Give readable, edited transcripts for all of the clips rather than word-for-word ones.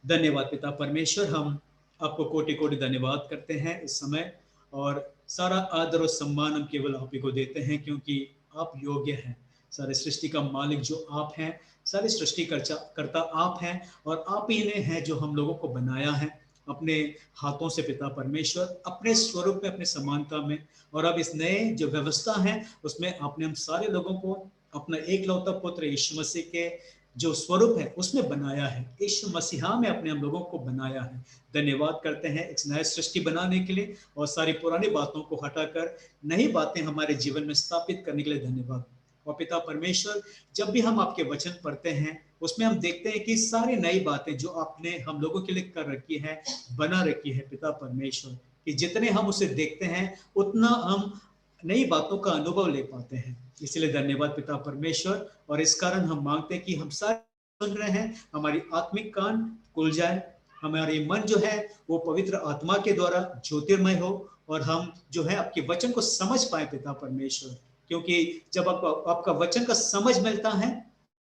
धन्यवाद पिता परमेश्वर, हम आपको कोटि कोटि धन्यवाद करते हैं इस समय, और सारा आदर और सम्मान हम केवल आप ही को देते हैं, क्योंकि आप योग्य हैं। सारे सृष्टि का मालिक जो आप हैं, सारे सृष्टि करता आप हैं, और आप ही ने हैं जो हम लोगों को बनाया है अपने हाथों से पिता परमेश्वर, अपने स्वरूप में, अपने समानता में। और अब इस नए जो व्यवस्था है उसमें आपने हम सारे लोगों को अपना एक लौता पुत्र यीशु मसीह के जो स्वरूप है उसमें बनाया है, यीशु मसीहा में अपने हम लोगों को बनाया है। धन्यवाद करते हैं इस नए सृष्टि बनाने के लिए, और सारी पुरानी बातों को हटाकर नई बातें हमारे जीवन में स्थापित करने के लिए धन्यवाद। और पिता परमेश्वर, जब भी हम आपके वचन पढ़ते हैं उसमें हम देखते हैं कि सारी नई बातें जो आपने हम लोगों के लिए कर रखी है, बना रखी है पिता परमेश्वर, कि जितने हम उसे देखते हैं उतना हम नई बातों का अनुभव ले पाते हैं। इसलिए धन्यवाद पिता परमेश्वर, और इस कारण हम मांगते हैं कि हम सारे सुन रहे हैं, हमारी आत्मिक कान खुल जाए, हमारे मन जो है वो पवित्र आत्मा के द्वारा ज्योतिर्मय हो, और हम जो है आपके वचन को समझ पाए पिता परमेश्वर। क्योंकि जब आपका वचन का समझ मिलता है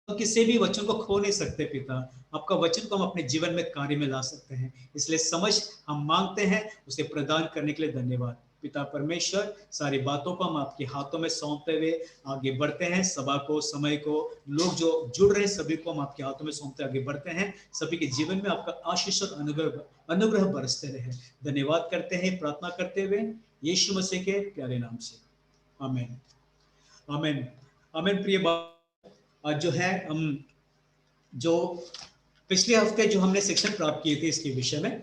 तो किसी भी वचन को खो नहीं सकते पिता। आपका वचन को हम अपने जीवन में कार्य में ला सकते हैं, इसलिए समझ हम मांगते हैं, उसे प्रदान करने के लिए धन्यवाद पिता परमेश्वर। सारी बातों को हम आपके हाथों में सौंपते हुए आगे बढ़ते हैं। सभा को, समय को, लोग जो जुड़ रहे हैं सभी को हम आपके हाथों में सौंपते आगे बढ़ते हैं। सभी के जीवन में आपका आशीष और अनुग्रह बरसते रहे। धन्यवाद करते हैं प्रार्थना करते हुए यीशु मसीह के प्यारे नाम से, आमीन आमीन आमीन। प्रिय आज जो है हम जो पिछले हफ्ते जो हमने शिक्षण प्राप्त किए थे इसके विषय में,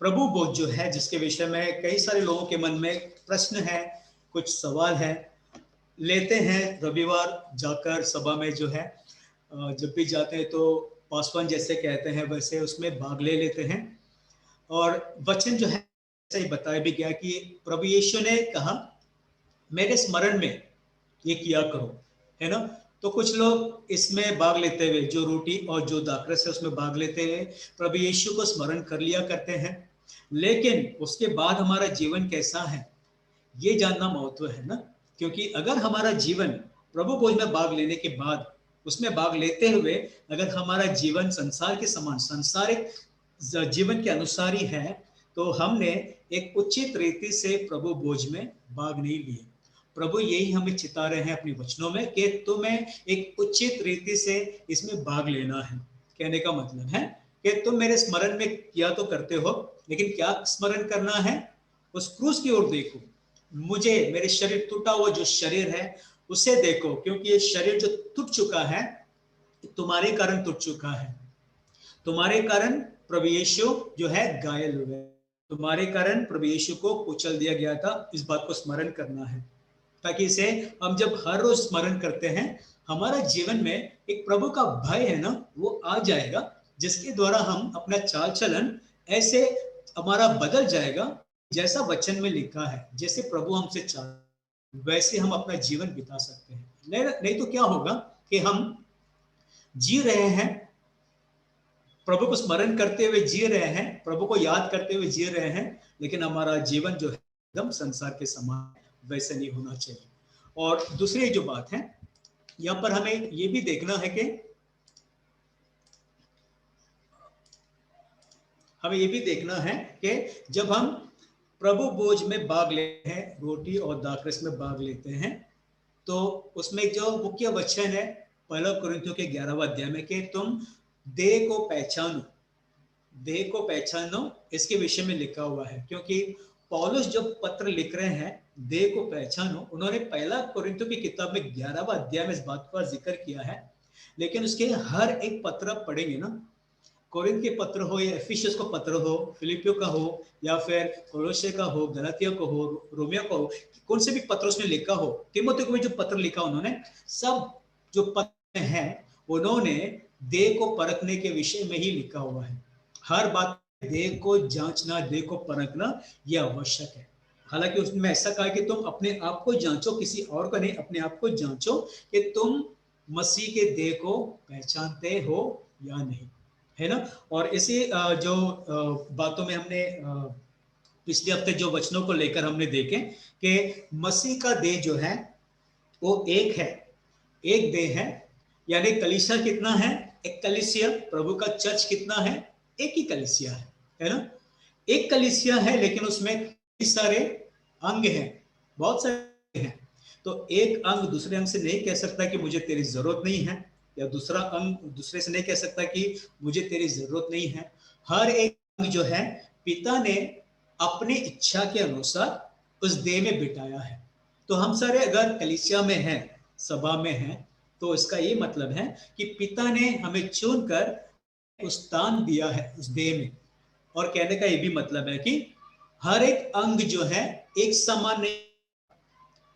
प्रभु बोध जो है, जिसके विषय में कई सारे लोगों के मन में प्रश्न है, कुछ सवाल है, लेते हैं रविवार जाकर सभा में जो है, जब भी जाते हैं तो पासवान जैसे कहते हैं वैसे उसमें भाग ले लेते हैं। और वचन जो है सही बताया भी गया कि प्रभु यीशु ने कहा मेरे स्मरण में ये किया करो, है ना। तो कुछ लोग इसमें भाग लेते हुए, जो रोटी और जो दाखरस है उसमें भाग लेते हुए प्रभु यीशु को स्मरण कर लिया करते हैं। लेकिन उसके बाद हमारा जीवन कैसा है ये जानना महत्व है ना। क्योंकि अगर हमारा जीवन प्रभु भोज में भाग लेने के बाद, उसमें भाग लेते हुए अगर हमारा जीवन संसार के समान, सांसारिक जीवन के अनुसार ही है, तो हमने एक उचित रीति से प्रभु भोज में भाग नहीं लिए। प्रभु यही हमें चिता रहे हैं अपने वचनों में कि तुम्हें एक उचित रीति से इसमें भाग लेना है। कहने का मतलब है कि तुम मेरे स्मरण में किया तो करते हो, लेकिन क्या स्मरण करना है? उस क्रूस की ओर देखो, मुझे, मेरे शरीर, टूटा हुआ जो शरीर है उसे देखो, क्योंकि ये शरीर जो टूट चुका है तुम्हारे कारण टूट चुका है। तुम्हारे कारण प्रभु यीशु जो है घायल हुए, तुम्हारे कारण प्रभु यीशु को कुचल दिया गया था। इस बात को स्मरण करना है, ताकि इसे हम जब हर रोज स्मरण करते हैं, हमारा जीवन में एक प्रभु का भय है ना, वो आ जाएगा, जिसके द्वारा हम अपना चाल चलन ऐसे हमारा बदल जाएगा, जैसा वचन में लिखा है, जैसे प्रभु हमसे चाह वैसे हम अपना जीवन बिता सकते हैं। नहीं तो क्या होगा कि हम जी रहे हैं, प्रभु को स्मरण करते हुए जी रहे हैं, प्रभु को याद करते हुए जी रहे हैं, लेकिन हमारा जीवन जो है एकदम संसार के समान, वैसे नहीं होना चाहिए। और दूसरी जो बात है, यहाँ पर हमें ये भी देखना है कि जब हम प्रभु भोज में भाग लेते हैं, रोटी और दाखरस में भाग लेते हैं, तो उसमें जो मुख्य वचन है 1 कुरिन्थियों के 11वें अध्याय में कि तुम देह को पहचानो, इसके विषय में लिखा हुआ है। क्योंकि पौलुस जो पत्र लिख रहे हैं देह को पहचानो, उन्होंने 1 कुरिन्थियों की किताब में 11वें अध्याय में इस बात का जिक्र किया है, लेकिन उसके हर एक पत्र पढ़ेंगे ना, कोरिन्थ के पत्र हो या एफिसियंस को पत्र हो, फिलिपियो का हो, या फिर कोलोसे का हो, गलातिया को हो, रोमियो को हो, कौन से भी पत्र उसमें लिखा हो, तीमुथियो को भी जो पत्र लिखा उन्होंने, सब जो पत्र हैं उन्होंने देह को परखने के विषय में ही लिखा हुआ है। हर बात देह को जांचना, देह को परखना यह आवश्यक है। हालांकि उसमें ऐसा कहा कि तुम अपने आप को जांचो, किसी और को नहीं, अपने आप को जांचो कि तुम मसीह के देह को पहचानते हो या नहीं, है ना। और इसी जो बातों में हमने पिछले हफ्ते जो वचनों को लेकर हमने देखे कि मसीह का देह जो है वो एक है, एक देह है। यानी कलीसिया कितना है? एक कलीसिया, प्रभु का चर्च कितना है? एक ही कलीसिया है ना? एक कलीसिया है लेकिन उसमें कई सारे अंग हैं, बहुत सारे हैं। तो एक अंग दूसरे अंग से नहीं कह सकता कि मुझे तेरी जरूरत नहीं है, या दूसरा अंग दूसरे से नहीं कह सकता कि मुझे तेरी जरूरत नहीं है। हर एक अंग जो है पिता ने अपनी इच्छा के अनुसार उस देह में बिठाया है। तो हम सारे अगर कलीसिया में हैं, सभा में हैं, तो इसका ये मतलब है कि पिता ने हमें चुनकर उस स्थान दिया है उस देह में। और कहने का ये भी मतलब है कि हर एक अंग जो है एक समान नहीं,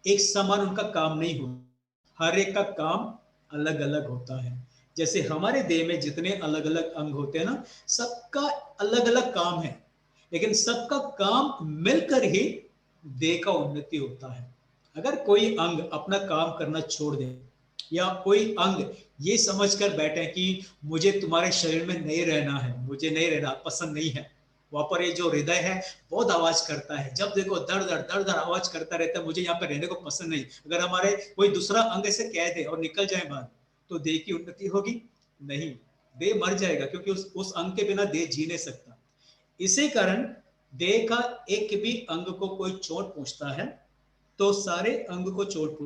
एक समान उनका काम नहीं होता, हर एक का काम अलग अलग होता है। जैसे हमारे देह में जितने अलग अलग अंग होते हैं ना, सबका अलग अलग काम है, लेकिन सबका काम मिलकर ही देह का उन्नति होता है। अगर कोई अंग अपना काम करना छोड़ दे, या कोई अंग ये समझकर बैठे कि मुझे तुम्हारे शरीर में नहीं रहना है, मुझे नहीं रहना पसंद नहीं है, वहां पर ये जो हृदय है बहुत आवाज करता है, जब देखो दर दर दर दर आवाज करता रहता है, मुझे यहाँ पे रहने को पसंद नहीं। अगर हमारे कोई दूसरा अंग ऐसे कह दे और निकल जाए बाहर, तो देह की उन्नति होगी नहीं, देह मर जाएगा, क्योंकि उस अंग के बिना देह जी नहीं सकता। इसी कारण देह का एक भी अंग को कोई चोट पहुंचता है तो सारे अंग को चोट,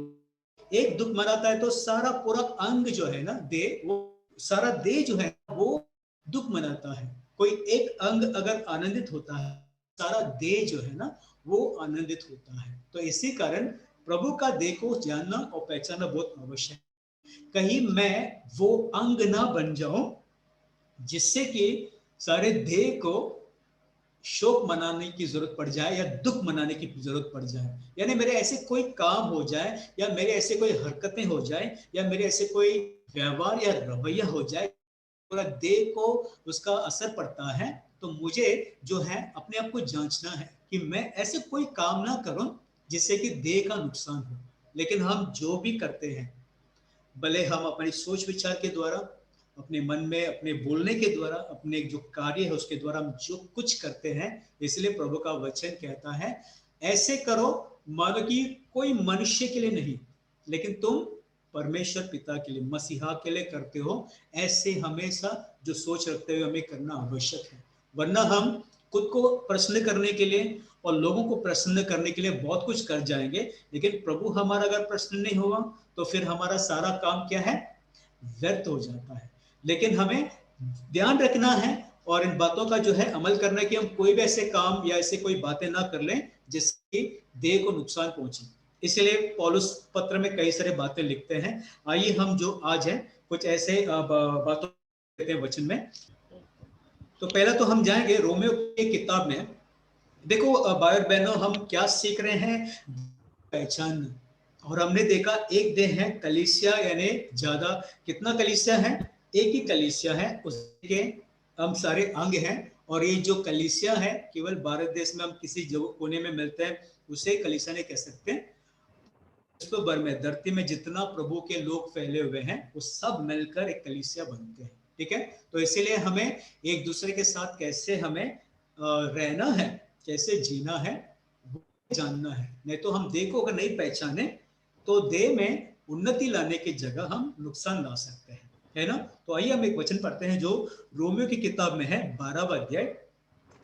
एक दुख मनाता है तो सारा पूरा अंग जो है ना देह, वो सारा देह जो है वो दुख मनाता है। कोई एक अंग अगर आनंदित होता है, सारा देह जो है ना वो आनंदित होता है। तो इसी कारण प्रभु का देह को जानना और पहचानना बहुत आवश्यक है। कहीं मैं वो अंग ना बन जाऊं जिससे कि सारे देह को शोक मनाने की जरूरत पड़ जाए या दुख मनाने की जरूरत पड़ जाए, यानी मेरे ऐसे कोई काम हो जाए, या मेरे ऐसे कोई हरकतें हो जाए, या मेरे ऐसे कोई व्यवहार या रवैया हो जाए, पूरा देह को उसका असर पड़ता है। तो मुझे जो है अपने आप को जांचना है कि मैं ऐसे कोई काम ना करूं जिससे कि देह का नुकसान हो। लेकिन हम जो भी करते हैं, भले हम अपनी सोच विचार के द्वारा, अपने मन में अपने बोलने के द्वारा, अपने जो कार्य है उसके द्वारा हम जो कुछ करते हैं, इसलिए प्रभु का वचन कहता है ऐसे करो मानो कि कोई मनुष्य के लिए नहीं, लेकिन तुम परमेश्वर पिता के लिए, मसीहा के लिए करते हो। ऐसे हमेशा जो सोच रखते हुए हमें करना आवश्यक है। वरना हम खुद को प्रसन्न करने के लिए और लोगों को प्रसन्न करने के लिए बहुत कुछ कर जाएंगे, लेकिन प्रभु हमारा अगर प्रसन्न नहीं हुआ तो फिर हमारा सारा काम क्या है, व्यर्थ हो जाता है। लेकिन हमें ध्यान रखना है और इन बातों का जो है अमल करना है कि हम कोई भी ऐसे काम या ऐसे कोई बातें ना कर लें जिससे देह को नुकसान पहुंचे। इसलिए पौलुस पत्र में कई सारे बातें लिखते हैं। आइए हम जो आज है कुछ ऐसे बातों देते हैं वचन में। तो पहला तो हम जाएंगे रोमियो की किताब में। देखो भाई और बहनों, हम क्या सीख रहे हैं, पहचान। और हमने देखा एक देह है कलीसिया, यानी ज्यादा कितना कलीसिया है, एक ही कलीसिया है, उसके हम सारे अंग हैं। और ये जो कलीसिया है केवल भारत देश में हम किसी जगह कोने में मिलते हैं उसे कलीसिया नहीं कह सकते। विश्व भर में धरती में जितना प्रभु के लोग फैले हुए हैं वो सब मिलकर एक कलीसिया बनते हैं। ठीक है, तो इसीलिए हमें एक दूसरे के साथ कैसे हमें रहना है, कैसे जीना है वो जानना है। नहीं तो हम देह को अगर नहीं पहचाने तो देह में उन्नति लाने की जगह हम नुकसान ला सकते हैं, है ना। तो आइए हम एक वचन पढ़ते हैं जो रोमियो की किताब में है, 12वां अध्याय,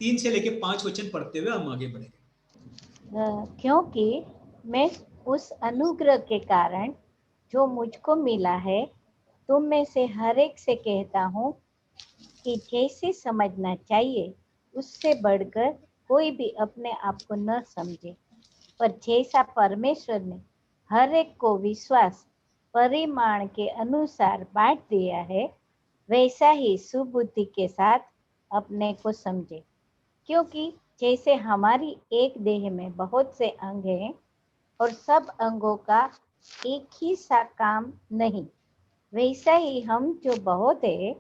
3 से लेके 5 वचन पढ़ते हुए हम आगे बढ़ेंगे। क्योंकि मैं उस अनुग्रह के कारण जो मुझको मिला है तुम में से हर एक से कहता हूँ कि जैसे समझना चाहिए उससे बढ़कर कोई भी अपने आप को न समझे, पर जैसा परमेश्वर ने हर एक को विश्वास परिमाण के अनुसार बांट दिया है वैसा ही सुबुद्धि के साथ अपने को समझे। क्योंकि जैसे हमारी एक देह में बहुत से अंग हैं और सब अंगों का एक ही सा काम नहीं, वैसा ही हम जो बहुत है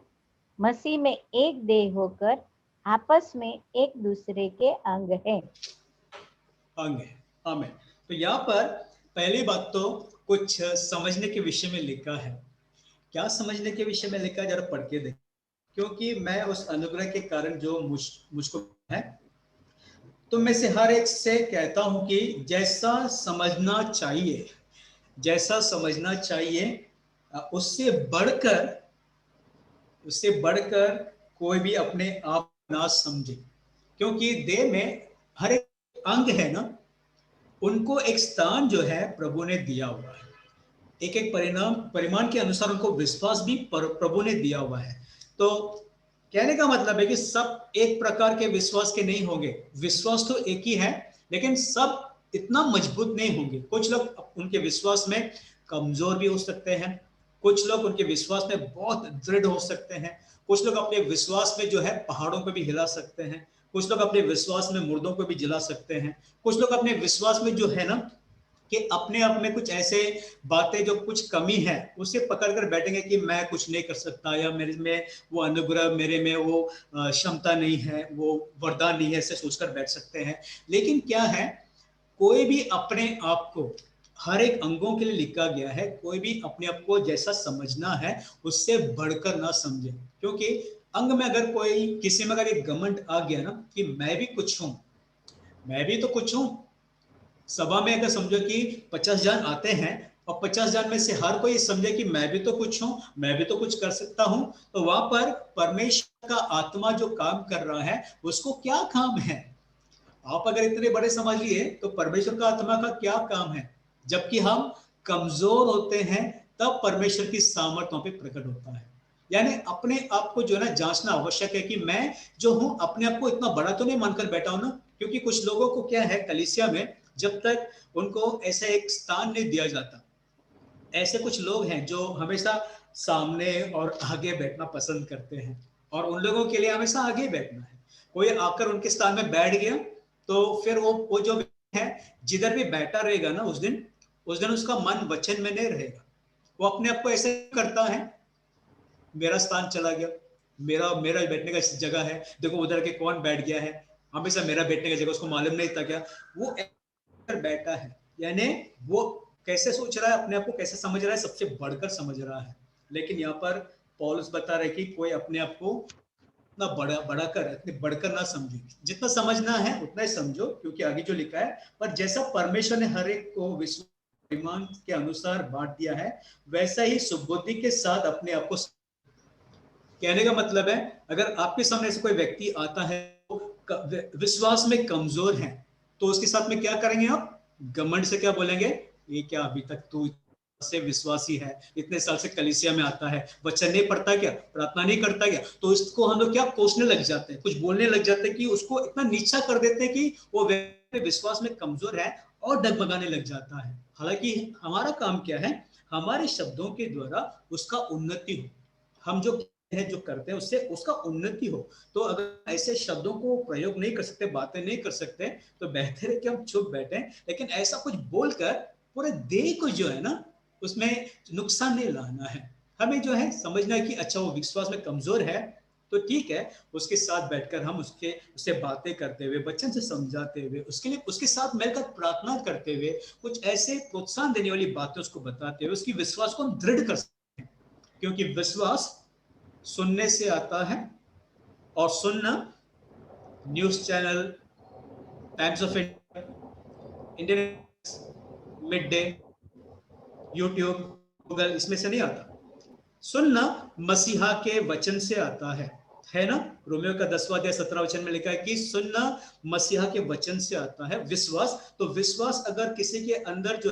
मसीह में एक देह होकर आपस में एक दूसरे के अंग हैं। अंग है, आमेन। तो यहाँ पर पहली बात तो कुछ समझने के विषय में लिखा है। क्या समझने के विषय में लिखा है, जरा पढ़ के देख। क्योंकि मैं उस अनुग्रह के कारण जो मुझको है, तो मैं से हर एक से कहता हूं कि जैसा समझना चाहिए, जैसा समझना चाहिए उससे बढ़कर कोई भी अपने आप ना समझे, क्योंकि देह में हर एक अंग है ना, उनको एक स्थान जो है प्रभु ने दिया हुआ है। एक एक परिमाण के अनुसार उनको विश्वास भी प्रभु ने दिया हुआ है। तो कहने का मतलब है कि सब एक प्रकार के विश्वास के नहीं होंगे। विश्वास तो एक ही है, लेकिन सब इतना मजबूत नहीं होंगे। कुछ लोग उनके विश्वास में कमजोर भी हो सकते हैं, कुछ लोग उनके विश्वास में बहुत दृढ़ हो सकते हैं, कुछ लोग अपने विश्वास में जो है पहाड़ों को भी हिला सकते हैं, कुछ लोग अपने विश्वास में मुर्दों को भी जिला सकते हैं, कुछ लोग अपने विश्वास में जो है ना कि अपने आप में कुछ ऐसे बातें जो कुछ कमी है उसे पकड़ कर बैठेंगे कि मैं कुछ नहीं कर सकता, या मेरे में वो अनुग्रह, मेरे में वो क्षमता नहीं है, वो वरदान नहीं है, ऐसे सोचकर बैठ सकते हैं। लेकिन क्या है, कोई भी अपने आप को, हर एक अंगों के लिए लिखा गया है, कोई भी अपने आप को जैसा समझना है उससे बढ़कर ना समझे। क्योंकि अंग में अगर कोई, किसी में अगर एक घमंड आ गया ना कि मैं भी कुछ हूं, मैं भी तो कुछ हूं। सभा में अगर समझो कि 50 जन आते हैं और 50 जन में से हर कोई समझे कि मैं भी तो कुछ हूं, मैं भी तो कुछ कर सकता हूं, तो वहां पर परमेश्वर का आत्मा जो काम कर रहा है उसको क्या काम है? आप अगर इतने बड़े समझ लिए तो परमेश्वर का आत्मा का क्या काम है? जबकि हम कमजोर होते हैं तब परमेश्वर की सामर्थ्यों पे प्रकट होता है। यानी अपने आप को जो है ना जांचना आवश्यक है कि मैं जो हूं अपने आप को इतना बड़ा तो नहीं मानकर बैठा हूं ना। क्योंकि कुछ लोगों को क्या है, कलीसिया में जब तक उनको ऐसा एक स्थान नहीं दिया जाता, ऐसे कुछ लोग हैं जो हमेशा सामने और आगे बैठना पसंद करते हैं, और उन लोगों के लिए हमेशा आगे बैठना है। कोई आकर उनके स्थान में बैठ गया तो फिर वो जो भी है, जिधर भी बैठा रहेगा ना उस दिन उसका मन वचन में नहीं रहेगा। वो अपने आप को ऐसे करता है, मेरा स्थान चला गया, मेरा मेरा बैठने का जगह है, देखो उधर के कौन बैठ गया है, हमेशा मेरा बैठने का जगह उसको मालूम नहीं था क्या? वो बैठा है। यानी वो कैसे सोच रहा है, अपने आप को कैसे समझ रहा है, सबसे बढ़कर समझ रहा है। लेकिन यहाँ पर पौलुस बता रहे कि कोई अपने आप को इतना बड़ा बड़ा कर, इतने बढ़कर ना समझे। जितना समझना है उतना ही समझो, क्योंकि आगे जो लिखा है, पर जैसा परमेश्वर ने हर एक को विश्व परिमाण के अनुसार बांट दिया है, वैसा ही सुबुद्धि के साथ अपने आप को। कहने का मतलब है, अगर आपके सामने से कोई व्यक्ति आता है विश्वास में कमजोर है, तो उसके साथ में क्या करेंगे आप? घमंड से क्या बोलेंगे? ये क्या अभी तक तू से विश्वासी है, इतने साल से कलीसिया में आता है, वचन नहीं पढ़ता क्या, प्रार्थना नहीं करता क्या? तो इसको हम लोग क्या कोसने लग जाते हैं, कुछ बोलने लग जाते हैं, कि उसको इतना नीचा कर देते हैं कि वो व्यक्ति विश्वास में कमजोर है और डगमगाने लग जाता है। हालांकि हमारा काम क्या है, हमारे शब्दों के द्वारा उसका उन्नति हो, हम जो है जो करते हैं उससे उसका उन्नति हो। तो अगर ऐसे शब्दों को प्रयोग नहीं कर सकते, बातें नहीं कर सकते, तो बेहतर है कि हम चुप बैठे। लेकिन ऐसा कुछ बोलकर पूरे देह को जो है ना उसमें नुकसान नहीं लाना है। हमें जो है समझना है कि अच्छा वो विश्वास में कमजोर है, तो ठीक है, उसके साथ बैठकर हम उससे बातें करते हुए, बच्चन से समझाते हुए, उसके लिए उसके साथ मिलकर प्रार्थना करते हुए, कुछ ऐसे प्रोत्साहन देने वाली बातें उसको बताते हुए उसकी विश्वास को हम दृढ़ कर सकते हैं। क्योंकि विश्वास सुनने से आता है, और सुनना news channel, times of India, Indian mid day, YouTube, Google, इसमें से नहीं आता। सुनना मसीहा के वचन से आता है ना? रोमियो का 10वां अध्याय 17 वचन में लिखा है कि सुनना मसीहा के वचन से आता है। विश्वास, तो विश्वास अगर किसी के अंदर जो,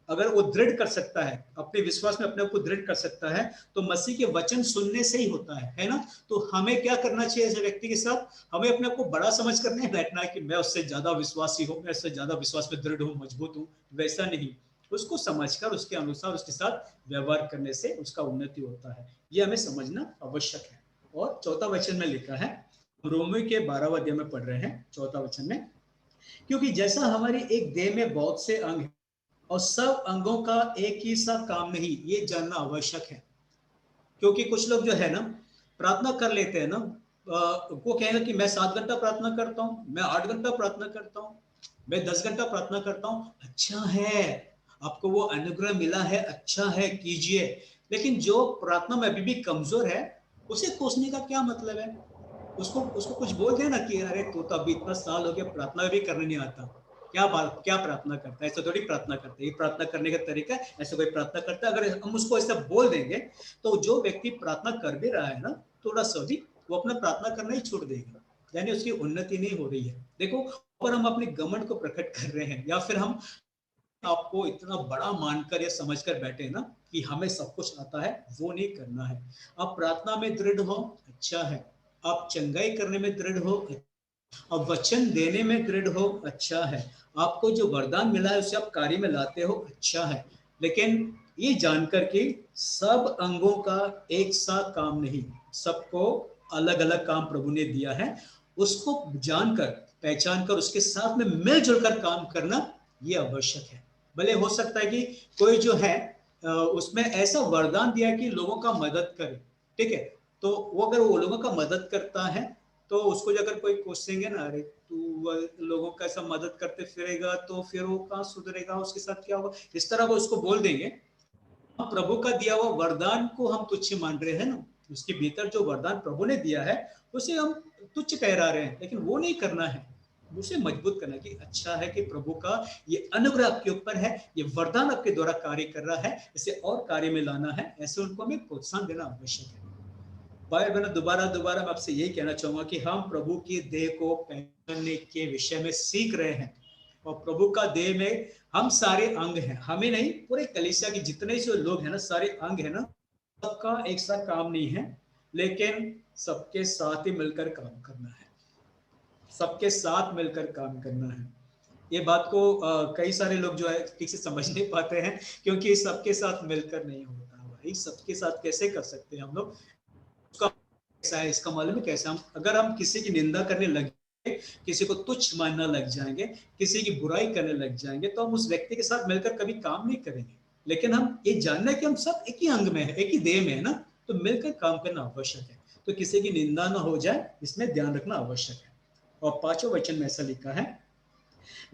अगर वो दृढ़ कर सकता है, अपने विश्वास में अपने आप को दृढ़ कर सकता है, तो मसीह के वचन सुनने से ही होता है ना? तो हमें क्या करना चाहिए ऐसे व्यक्ति के साथ? हमें अपने आप को बड़ा समझ कर नहीं बैठना है कि मैं उससे ज्यादा विश्वासी हूँ, मैं उससे ज्यादा विश्वास में दृढ़ हूँ, मजबूत हूँ। वैसा नहीं, उसको समझकर उसके अनुसार उसके साथ व्यवहार करने से उसका उन्नति होता है। ये हमें समझना आवश्यक है। और चौथा वचन में लिखा है, रोमियो के 12वें अध्याय में पढ़ रहे हैं, चौथा वचन में, क्योंकि जैसा हमारी एक देह में बहुत से अंग हैं और सब अंगों का एक ही सा काम नहीं, ये जानना आवश्यक है। क्योंकि कुछ लोग जो है ना प्रार्थना कर लेते हैं ना, वो कहेगा कि मैं 7 घंटा प्रार्थना करता हूँ, मैं 8 घंटा प्रार्थना करता हूँ, मैं 10 घंटा प्रार्थना करता हूँ। अच्छा है, आपको वो अनुग्रह मिला है, अच्छा है, कीजिए। लेकिन जो प्रार्थना में अभी भी कमजोर है, उसे कोसने का क्या मतलब है? उसको उसको कुछ बोल देना कि अरे तू तो अभी इतना साल हो गया, प्रार्थना भी करने नहीं आता, क्या प्रार्थना करता है? ऐसा थोड़ी प्रार्थना करता है, ये प्रार्थना करने का तरीका है, ऐसा कोई प्रार्थना करता है? अगर हम उसको ऐसा बोल देंगे, तो जो व्यक्ति प्रार्थना कर भी रहा है ना, थोड़ा सा भी वो अपना प्रार्थना करना ही छोड़ देगा, यानी उसकी उन्नति नहीं हो रही है। देखो, पर हम अपने घमंड को प्रकट कर रहे हैं, या फिर हम आपको इतना बड़ा मानकर या समझकर बैठे ना कि हमें सब कुछ आता है, वो नहीं करना है। आप प्रार्थना में दृढ़ हो, अच्छा है। आप चंगाई करने में दृढ़ हो, अब वचन देने में दृढ़ हो, अच्छा है। आपको जो वरदान मिला है उसे आप कार्य में लाते हो, अच्छा है। लेकिन ये जानकर कि सब अंगों का एक सा काम नहीं, सबको अलग अलग काम प्रभु ने दिया है, उसको जानकर पहचान कर उसके साथ में मिलजुल कर काम करना ये आवश्यक है। भले हो सकता है कि कोई जो है उसमें ऐसा वरदान दिया कि लोगों का मदद करे, ठीक है, तो वो अगर वो लोगों का मदद करता है तो उसको अगर कोई पूछेंगे ना, अरे तू लोगों का ऐसा मदद करते फिरेगा तो फिर वो कहाँ सुधरेगा, उसके साथ क्या होगा, इस तरह वो उसको बोल देंगे। हम प्रभु का दिया हुआ वरदान को हम तुच्छ मान रहे हैं ना, उसके भीतर जो वरदान प्रभु ने दिया है उसे हम तुच्छ ठहरा रहे हैं, लेकिन वो नहीं करना है, उसे मजबूत करना कि अच्छा है कि प्रभु का ये अनुग्रह आपके ऊपर है, ये वरदान आपके द्वारा कार्य कर रहा है, इसे और कार्य में लाना है, ऐसे उनको हमें प्रोत्साहन देना आवश्यक है। भाई बहनों, दोबारा दोबारा मैं आपसे यही कहना चाहूंगा कि हम प्रभु की देह को पहचानने के विषय में सीख रहे हैं, और प्रभु का देह में हम सारे अंग हैं, हमें नहीं, पूरे कलीसिया के जितने से लोग हैं ना, सारे अंग है ना, सबका एक साथ काम नहीं है, लेकिन सबके साथ ही मिलकर काम करना है, सबके साथ मिलकर काम करना है। ये बात को कई सारे लोग जो है ठीक से समझ नहीं पाते हैं, क्योंकि सबके साथ मिलकर नहीं होता। भाई सबके साथ कैसे कर सकते हैं हम लोग, कैसा है इसका मालूम है कैसे, हम अगर हम किसी की निंदा करने लगे, किसी को तुच्छ मानना लग जाएंगे, किसी की बुराई करने लग जाएंगे, तो हम उस व्यक्ति के साथ मिलकर कभी काम नहीं करेंगे। लेकिन हम ये जानना है कि हम सब एक ही अंग में है, एक ही देह में है ना, तो मिलकर काम करना आवश्यक है, तो किसी की निंदा ना हो जाए, इसमें ध्यान रखना आवश्यक है। और 5वें वचन में ऐसा लिखा है,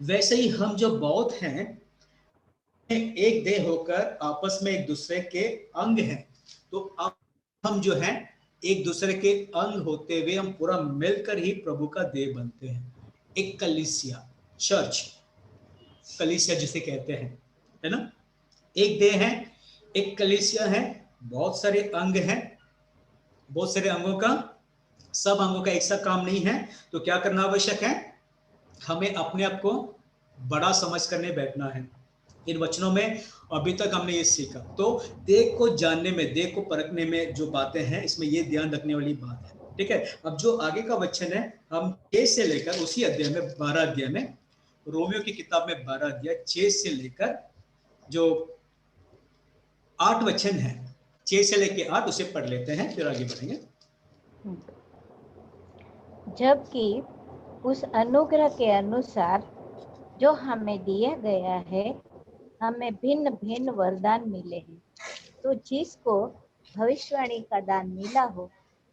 वैसे ही हम जो बहुत हैं एक देह होकर आपस में एक दूसरे के अंग हैं, तो अब हम जो हैं एक दूसरे के अंग होते हुए हम पूरा मिलकर ही प्रभु का देह बनते हैं। एक कलीसिया, चर्च, कलीसिया जिसे कहते हैं, है ना, एक देह है, एक कलीसिया है, बहुत सारे अंग हैं, बहुत सारे अंगों का, सब अंगों का एक सा काम नहीं है, तो क्या करना आवश्यक है, हमें अपने आप को बड़ा समझ करने बैठना है। इन वचनों में अभी तक हमने ये सीखा, तो देह को जानने में, देह को परखने में जो बातें हैं, इसमें ये ध्यान रखने वाली बात है, ठीक है। अब जो आगे का वचन है, हम 6 से लेकर उसी अध्याय में 12 अध्याय में, रोमियो की किताब में 12 अध्याय 6 से लेकर जो 8 वचन है, 6 से लेकर 8 उसे पढ़ लेते हैं, फिर आगे बढ़ेंगे। जबकि उस अनुग्रह के अनुसार जो हमें दिया गया है, हमें भिन्न भिन्न वरदान मिले हैं। तो जिसको भविष्यवाणी का दान मिला हो,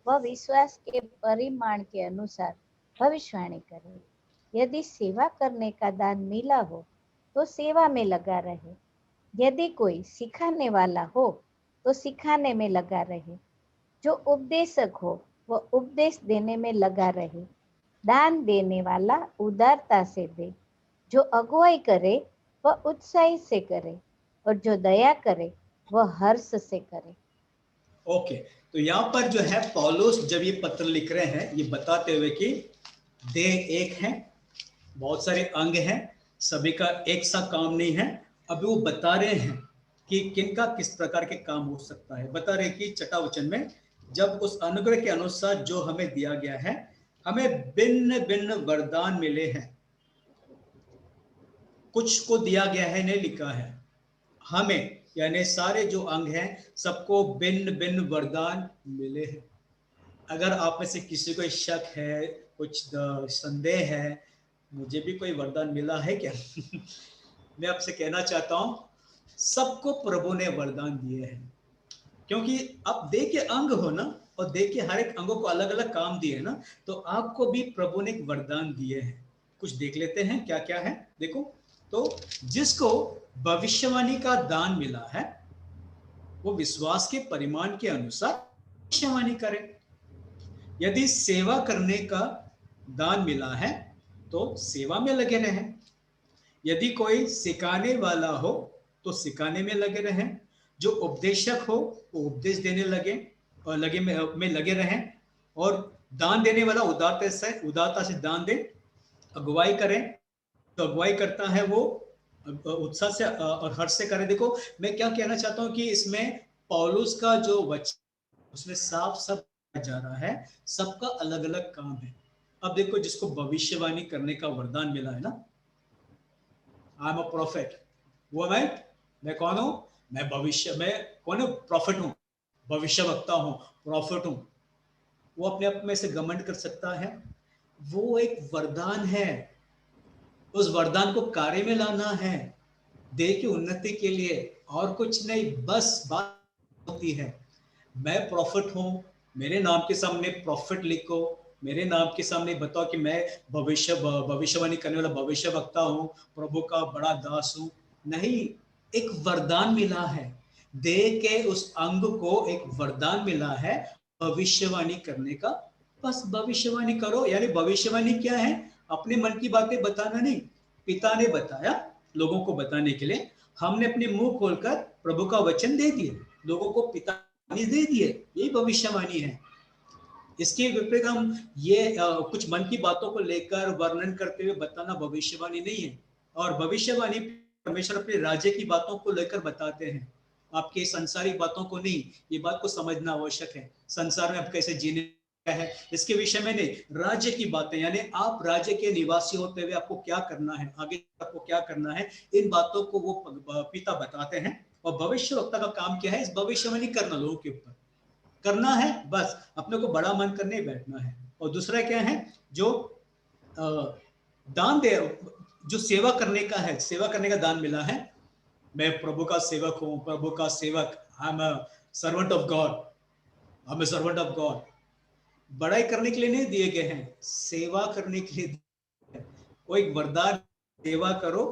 वह विश्वास के परिमाण के अनुसार भविष्यवाणी करे। यदि सेवा करने का दान मिला हो, तो सेवा में लगा रहे। यदि कोई सिखाने वाला हो, तो सिखाने में लगा रहे। जो उपदेशक हो, वह उपदेश देने में लगा रहे। दान देने वाला उदारता से दे। जो अगुवाई करे, वह उत्साही से करे, और जो दया करे, वह हर्ष से करे। ओके, तो यहाँ पर जो है पौलुस जब ये पत्र लिख रहे हैं, ये बताते हुए कि देह एक है, बहुत सारे अंग हैं, सभी का एक सा काम नहीं है। अभी वो बता रहे हैं कि किनका किस प्रकार के काम हो सकता है। बता रहे कि 6 वचन में, जब उस अनुग्रह के अनुसार जो हमें दिया गया है, हमें भिन्न भिन्न वरदान मिले हैं। कुछ को दिया गया है नहीं लिखा है, हमें यानी सारे जो अंग हैं सबको भिन्न भिन्न वरदान मिले हैं। अगर आप में से किसी को शक है, कुछ संदेह है, मुझे भी कोई वरदान मिला है क्या मैं आपसे कहना चाहता हूं, सबको प्रभु ने वरदान दिए हैं, क्योंकि आप देह के अंग हो ना, और देह के हर एक अंगों को अलग अलग काम दिए ना, तो आपको भी प्रभु ने एक वरदान दिए हैं। कुछ देख लेते हैं क्या क्या है। देखो, तो जिसको भविष्यवाणी का दान मिला है, वो विश्वास के परिमाण के अनुसार भविष्यवाणी करे। यदि सेवा करने का दान मिला है, तो सेवा में लगे रहें। यदि कोई सिखाने वाला हो, तो सिखाने में लगे रहें। जो उपदेशक हो, वो उपदेश देने लगे और में लगे रहें। और दान देने वाला उदारता से दान दे, अगुवाई करें, तो अगुवाई करता है वो उत्साह से और हर्ष से करे। देखो मैं क्या कहना चाहता हूँ कि इसमें पौलुस का जो वचन उसमें साफ साफ जा रहा है, सबका अलग अलग काम है। अब देखो जिसको भविष्यवाणी करने का वरदान मिला है ना, आई एम अ प्रॉफिट, वो मैं कौन हूं? मैं भविष्य में कौन हूं? प्रॉफिट हूं, भविष्य वक्ता हूं, प्रॉफिट हूं। वो अपने आप में से घमंड कर सकता है? वो एक वरदान है, उस वरदान को कार्य में लाना है देह की उन्नति के लिए, और कुछ नहीं। बस बात होती है मैं प्रॉफिट हूं, मेरे नाम के सामने प्रॉफिट लिखो, मेरे नाम के सामने बताओ कि मैं भविष्यवाणी करने वाला भविष्य वक्ता हूं, प्रभु का बड़ा दास हूं। नहीं, एक वरदान मिला है, देह के उस अंग को एक वरदान मिला है भविष्यवाणी करने का। बस भविष्यवाणी करो। यानी भविष्यवाणी क्या है? अपने मन की बातें बताना नहीं, पिता ने बताया लोगों को बताने के लिए, हमने अपने मुंह खोलकर प्रभु का वचन दे दिए, लोगों को पिता ने दे दिए, यही भविष्यवाणी है। इसके विपरीत हम ये कुछ मन की बातों को लेकर वर्णन करते हुए बताना भविष्यवाणी नहीं है। और भविष्यवाणी परमेश्वर अपने राज्य की बातों को लेकर बताते हैं, आपके संसारिक बातों को नहीं। ये बात को समझना आवश्यक है, संसार में आप कैसे जीने का है इसके विषय में नहीं, राज्य की बातें, यानी आप राज्य के निवासी होते हुए आपको क्या करना है, आगे आपको क्या करना है, इन बातों को वो पिता बताते हैं। और भविष्य वक्ता का काम क्या है? इस भविष्यवाणी करना, लोगों के ऊपर करना है, बस अपने को बड़ा मन करने बैठना है। और दूसरा क्या है? जो दान दे, जो सेवा करने का है, सेवा करने का दान मिला है। मैं प्रभु का सेवक हूं, प्रभु का सेवक, I am a servant of God, I am a servant of God. बड़ाई करने के लिए नहीं दिए गए हैं, सेवा करने के लिए। कोई वरदान, सेवा करो,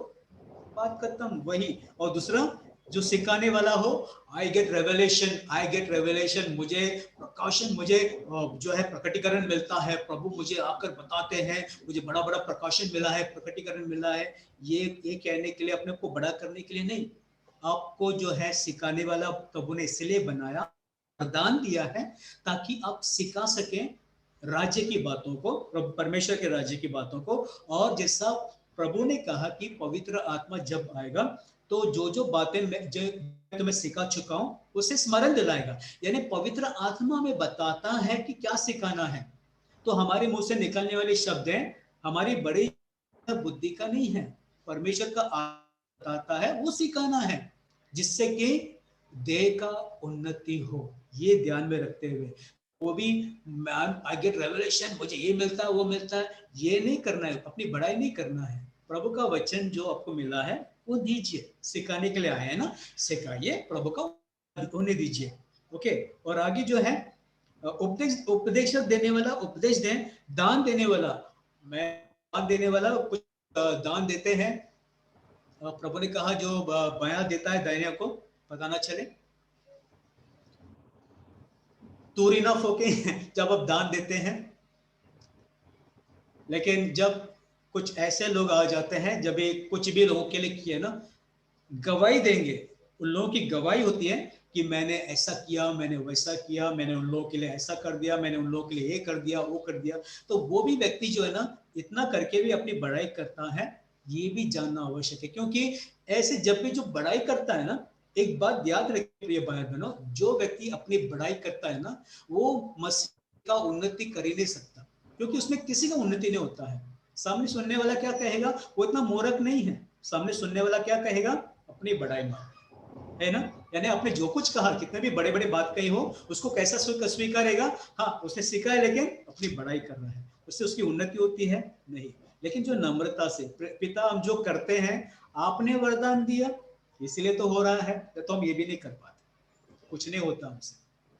बात खत्म, वही। और दूसरा जो सिखाने वाला हो, I get revelation, I get revelation, मुझे प्रकाशन, मुझे जो है प्रकटीकरण मिलता है, प्रभु मुझे आकर बताते हैं, मुझे बड़ा बड़ा प्रकाशन मिला है, प्रकटीकरण मिला है। ये कहने के लिए, अपने को बड़ा करने के लिए नहीं। आपको जो है सिखाने वाला प्रभु ने इसलिए बनाया, वरदान दिया है, ताकि आप सिखा सकें राज्य की बातों को, परमेश्वर के राज्य की बातों को। और जैसा प्रभु ने कहा कि पवित्र आत्मा जब आएगा तो जो जो बातें मैं जो तुम्हें सिखा चुका हूं उसे स्मरण दिलाएगा। यानी पवित्र आत्मा में बताता है कि क्या सिखाना है। तो हमारे मुंह से निकलने वाले शब्द हैं हमारी बड़ी बुद्धि का नहीं है, परमेश्वर का बताता है, वो सिखाना है, जिससे कि देह का उन्नति हो। ये ध्यान में रखते हुए, वो भी आई गेट रेवलेशन, मुझे ये मिलता है वो मिलता है, ये नहीं करना है, अपनी बड़ाई नहीं करना है। प्रभु का वचन जो आपको मिला है वो दीजिए, सिखाने के लिए आए हैं ना, सिखाइए, प्रभु का होने दीजिए। ओके। और आगे जो है उपदेश देने वाला उपदेश दें, दान देने वाला, मैं दान देने वाला कुछ दान देते हैं। प्रभु ने कहा जो बयां देता है दाहिने को पता ना चले, टूर इनफ होके जब आप दान देते हैं। लेकिन जब कुछ ऐसे लोग आ जाते हैं, जब ये कुछ भी लोगों के लिए किए ना, गवाही देंगे, उन लोगों की गवाही होती है कि मैंने ऐसा किया, मैंने वैसा किया, मैंने उन लोगों के लिए ऐसा कर दिया, मैंने उन लोगों के लिए ये कर दिया, वो कर दिया। तो वो भी व्यक्ति जो है ना, इतना करके भी अपनी बड़ाई करता है, ये भी जानना आवश्यक है। क्योंकि ऐसे जब भी जो बड़ाई करता है ना, एक बात याद रखिए प्रिय भाई बहनों, जो व्यक्ति अपनी बड़ाई करता है ना, वो मसीह का उन्नति कर ही नहीं सकता, क्योंकि उसमें किसी का उन्नति नहीं होता है। सामने सुनने वाला क्या कहेगा? वो इतना मूर्ख नहीं है। सामने सुनने वाला क्या कहेगा? अपनी बड़ाई मार, है ना। यानी आपने जो कुछ कहा, कितने भी बड़े बड़े बात कही हो, उसको कैसा स्वीकारेगा? हाँ, उसने सीखा है, लेकिन अपनी बड़ाई कर रहा है, उससे उसकी उन्नति होती है नहीं। लेकिन जो नम्रता से, पिता हम जो करते हैं, आपने वरदान दिया इसलिए तो हो रहा है, तो हम ये भी नहीं कर पाते, कुछ नहीं होता हमसे।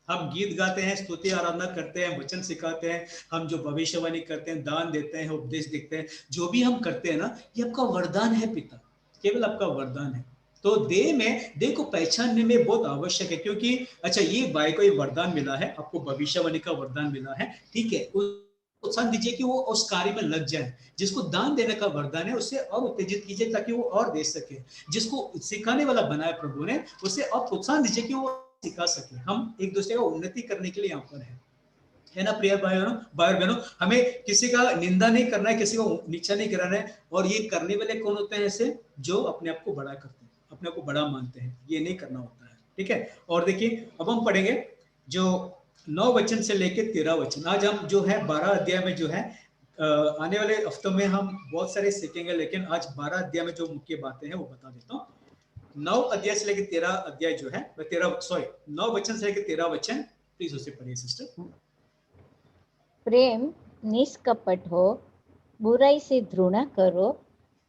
हम गीत गाते हैं, स्तुति आराधना करते हैं, वचन सिखाते हैं, हम जो भविष्यवाणी करते हैं, दान देते हैं, उपदेश देते हैं, जो भी हम करते हैं ना, ये आपका वरदान है पिता, केवल आपका वरदान है। तो देह को पहचानने में बहुत आवश्यक है। क्योंकि अच्छा, ये भाई को ये वरदान मिला है, आपको भविष्यवाणी का वरदान मिला है, ठीक है, प्रोत्साहन दीजिए कि वो उस कार्य में लग जाए। जिसको दान देने का वरदान है उसे और उत्तेजित कीजिए ताकि वो और दे सके। जिसको सिखाने वाला बनाया प्रभु ने, उसे और प्रोत्साहन दीजिए कि वो सिखा सके। हम एक दूसरे का उन्नति करने के लिए यहाँ पर है। है ना प्रिय भाई बहनों, हमें किसी का निंदा नहीं करना है, किसी को नीचा नहीं गिराना है। और ये करने वाले कौन होते हैं ऐसे, जो अपने आप को बड़ा करते हैं, अपने आप को बड़ा मानते हैं, ये नहीं करना होता है, ठीक है। और देखिए अब हम पढ़ेंगे जो 9 वचन से लेकर 13 वचन। आज हम जो है 12 अध्याय में जो है आने वाले हफ्तों में हम बहुत सारे सीखेंगे, लेकिन आज 12 अध्याय में जो मुख्य बातें हैं वो बता देता हूँ। 9 अध्याय से लेकर 13 अध्याय जो है 9 वचन से लेकर 13 वचन, प्लीज उसे पढ़िए सिस्टर। प्रेम निष्कपट हो, बुराई से घृणा करो,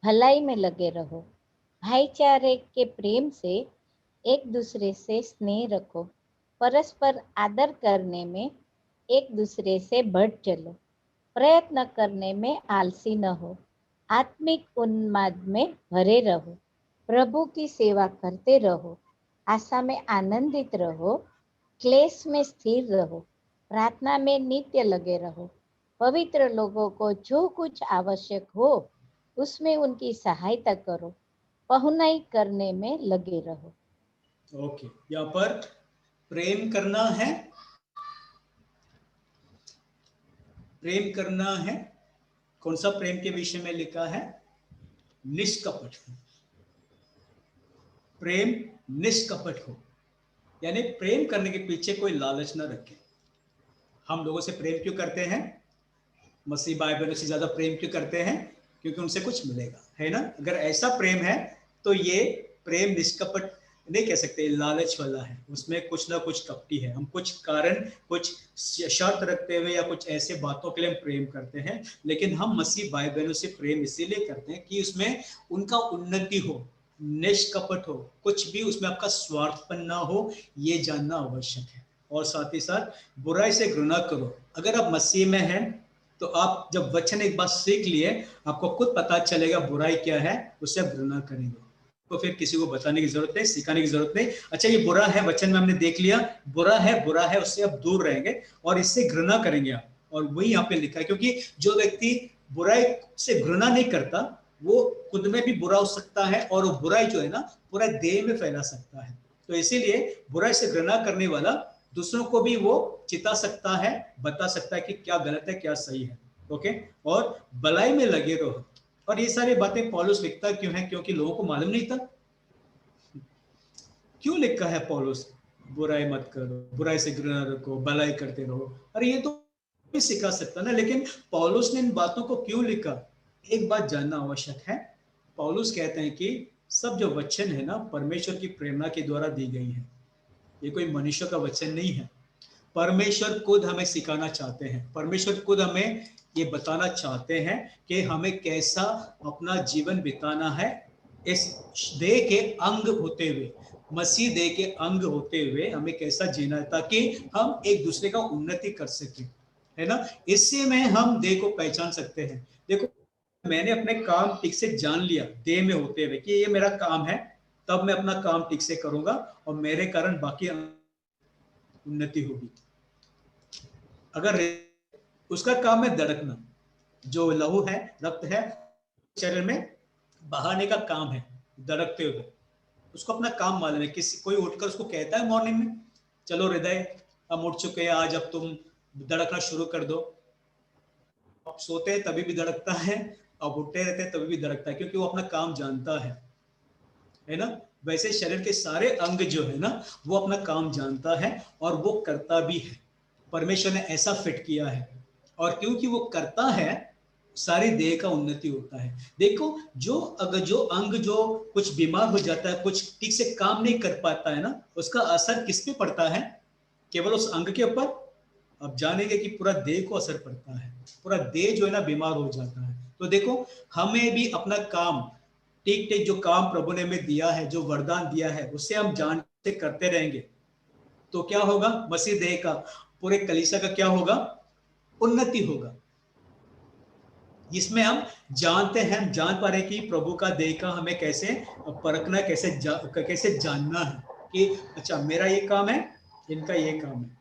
भलाई में लगे रहो, भाईचारे के प्रेम से एक दूसरे से स्नेह रखो, परस्पर आदर करने में एक दूसरे से बढ़ चलो, प्रयत्न करने में आलसी न हो, आत्मिक उन्माद में भरे रहो, प्रभु की सेवा करते रहो, आशा में आनंदित रहो, क्लेश में स्थिर रहो, प्रार्थना में नित्य लगे रहो, पवित्र लोगों को जो कुछ आवश्यक हो उसमें उनकी सहायता करो, पहुनाई करने में लगे रहो। ओके, यहाँ पर प्रेम करना है, प्रेम करना है। कौन सा प्रेम के विषय में लिखा है? निष्कपट। प्रेम निष्कपट हो, यानी प्रेम करने के पीछे कोई लालच ना रखे। हम लोगों से प्रेम क्यों करते हैं? मसीह भाई बहनों से ज्यादा प्रेम क्यों करते हैं? क्योंकि उनसे कुछ मिलेगा, है ना। अगर ऐसा प्रेम है तो ये प्रेम निष्कपट नहीं कह सकते, लालच वाला है, उसमें कुछ ना कुछ कपटी है। हम कुछ कारण, कुछ शर्त रखते हुए या कुछ ऐसे बातों के लिए हम प्रेम करते हैं, लेकिन हम मसीह भाई बहनों से प्रेम इसीलिए करते हैं कि उसमें उनका उन्नति हो, निष्कपट हो, कुछ भी उसमें आपका स्वार्थपन ना हो, ये जानना आवश्यक है। और साथ ही साथ बुराई से घृणा करो। अगर आप मसीह में हैं तो आप जब वचन एक बार सीख लिए, आपको खुद पता चलेगा बुराई क्या है, उससे आप घृणा करेंगे। तो फिर किसी को बताने की जरूरत नहीं, सिखाने की जरूरत नहीं। अच्छा ये बुरा है, वचन में हमने देख लिया, बुरा है, उससे आप दूर रहेंगे और इससे घृणा करेंगे आप। और वही यहाँ पे लिखा है, क्योंकि जो व्यक्ति बुराई से घृणा नहीं करता वो खुद में भी बुरा हो सकता है, और वो बुराई जो है ना पूरा देह में फैला सकता है। तो इसीलिए बुराई से घृणा करने वाला दूसरों को भी वो चिता सकता है, बता सकता है कि क्या गलत है क्या सही है। ओके, और भलाई में लगे रहो। और ये सारी बातें पौलुस लिखता क्यों है? क्योंकि लोगों को मालूम नहीं था। क्यों लिखा है पौलुस? बुराई मत करो, बुराई से घृणा रखो, भलाई करते रहो। अरे ये तो भी सिखा सकता ना, लेकिन पौलुस ने इन बातों को क्यों लिखा? एक बात जानना आवश्यक है। पौलुस कहते हैं कि सब जो वचन है ना परमेश्वर की प्रेरणा के द्वारा दी गई है। ये कोई मनुष्य का वचन नहीं है। परमेश्वर खुद हमें सिखाना चाहते हैं, परमेश्वर खुद हमें ये बताना चाहते हैं कि हमें कैसा अपना जीवन बिताना है इस देह के अंग होते हुए, मसीह देह के अंग होते हुए हमें कैसा जीना है, ताकि हम एक दूसरे का उन्नति कर सकें, है ना। इससे में हम देह को पहचान सकते हैं। देखो मैंने अपने काम ठीक से जान लिया देह में होते हुए कि ये मेरा काम है, तब मैं अपना काम ठीक से करूंगा और मेरे कारण बाकी उन्नति होगी। अगर उसका काम है धड़कना, जो लहू है, रक्त है, शरीर में बहाने का काम है धड़कते हुए, उसको अपना काम मालूम है। किसी कोई उठकर उसको कहता है मॉर्निंग में, चलो हृदय हम उठ चुके हैं, आज अब तुम धड़कना शुरू कर दो। आप सोते हैं तभी भी धड़कता है, आप उठते रहते हैं तभी भी धड़कता है, क्योंकि वो अपना काम जानता है ना। वैसे शरीर के सारे अंग जो है ना वो अपना काम जानता है और वो करता भी है। परमेश्वर ने ऐसा फिट किया है, और क्योंकि वो करता है सारी देह का उन्नति होता है। देखो जो अंग जो कुछ बीमार हो जाता है, कुछ ठीक से काम नहीं कर पाता है ना, उसका असर किस पे पड़ता है? केवल उस अंग के ऊपर? आप जानेंगे कि पूरा देह को असर पड़ता है, पूरा देह जो है ना बीमार हो जाता है। तो देखो हमें भी अपना काम ठीक ठीक, जो काम प्रभु ने हमें दिया है, जो वरदान दिया है, उससे हम जान से करते रहेंगे तो क्या होगा? मसीह देह का, पूरे कलीसिया का क्या होगा? उन्नति होगा। जिसमें हम जानते हैं, हम जान पा रहे कि प्रभु का देह का हमें कैसे परखना, कैसे जानना है कि अच्छा मेरा ये काम है, इनका ये काम है,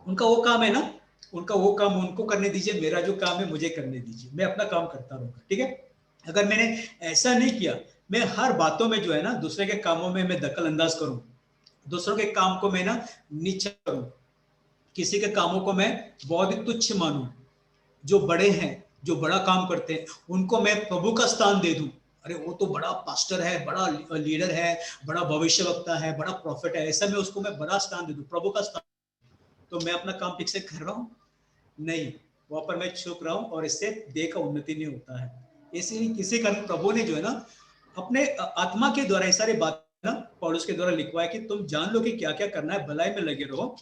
उनका वो काम है ना, उनका वो काम उनको करने दीजिए, मेरा जो काम है मुझे करने दीजिए, मैं अपना काम करता रहूंगा, ठीक है। अगर मैंने ऐसा नहीं किया, मैं हर बातों में जो है ना दूसरे के कामों में मैं दखल अंदाज करूं, दूसरों के काम को मैं ना नीचा करूं, किसी के कामों को मैं बहुत ही तुच्छ मानूं, जो बड़े हैं, जो बड़ा काम करते हैं, उनको मैं प्रभु का स्थान दे दूं। अरे वो तो बड़ा पास्टर है, बड़ा लीडर है, बड़ा भविष्यवक्ता है, बड़ा प्रॉफिट है, ऐसा में उसको मैं बड़ा स्थान दे दूं, प्रभु का स्थान, तो मैं अपना काम ठीक से कर रहा हूँ? नहीं, वहां पर मैं चुप रहा हूँ और इससे देह का उन्नति नहीं होता है। इसलिए किसी कारण प्रभु ने जो है ना अपने आत्मा के द्वारा ये सारी बात ना पौलुस के द्वारा लिखवाया कि तुम जान लो कि क्या क्या करना है, भलाई में लगे रहो,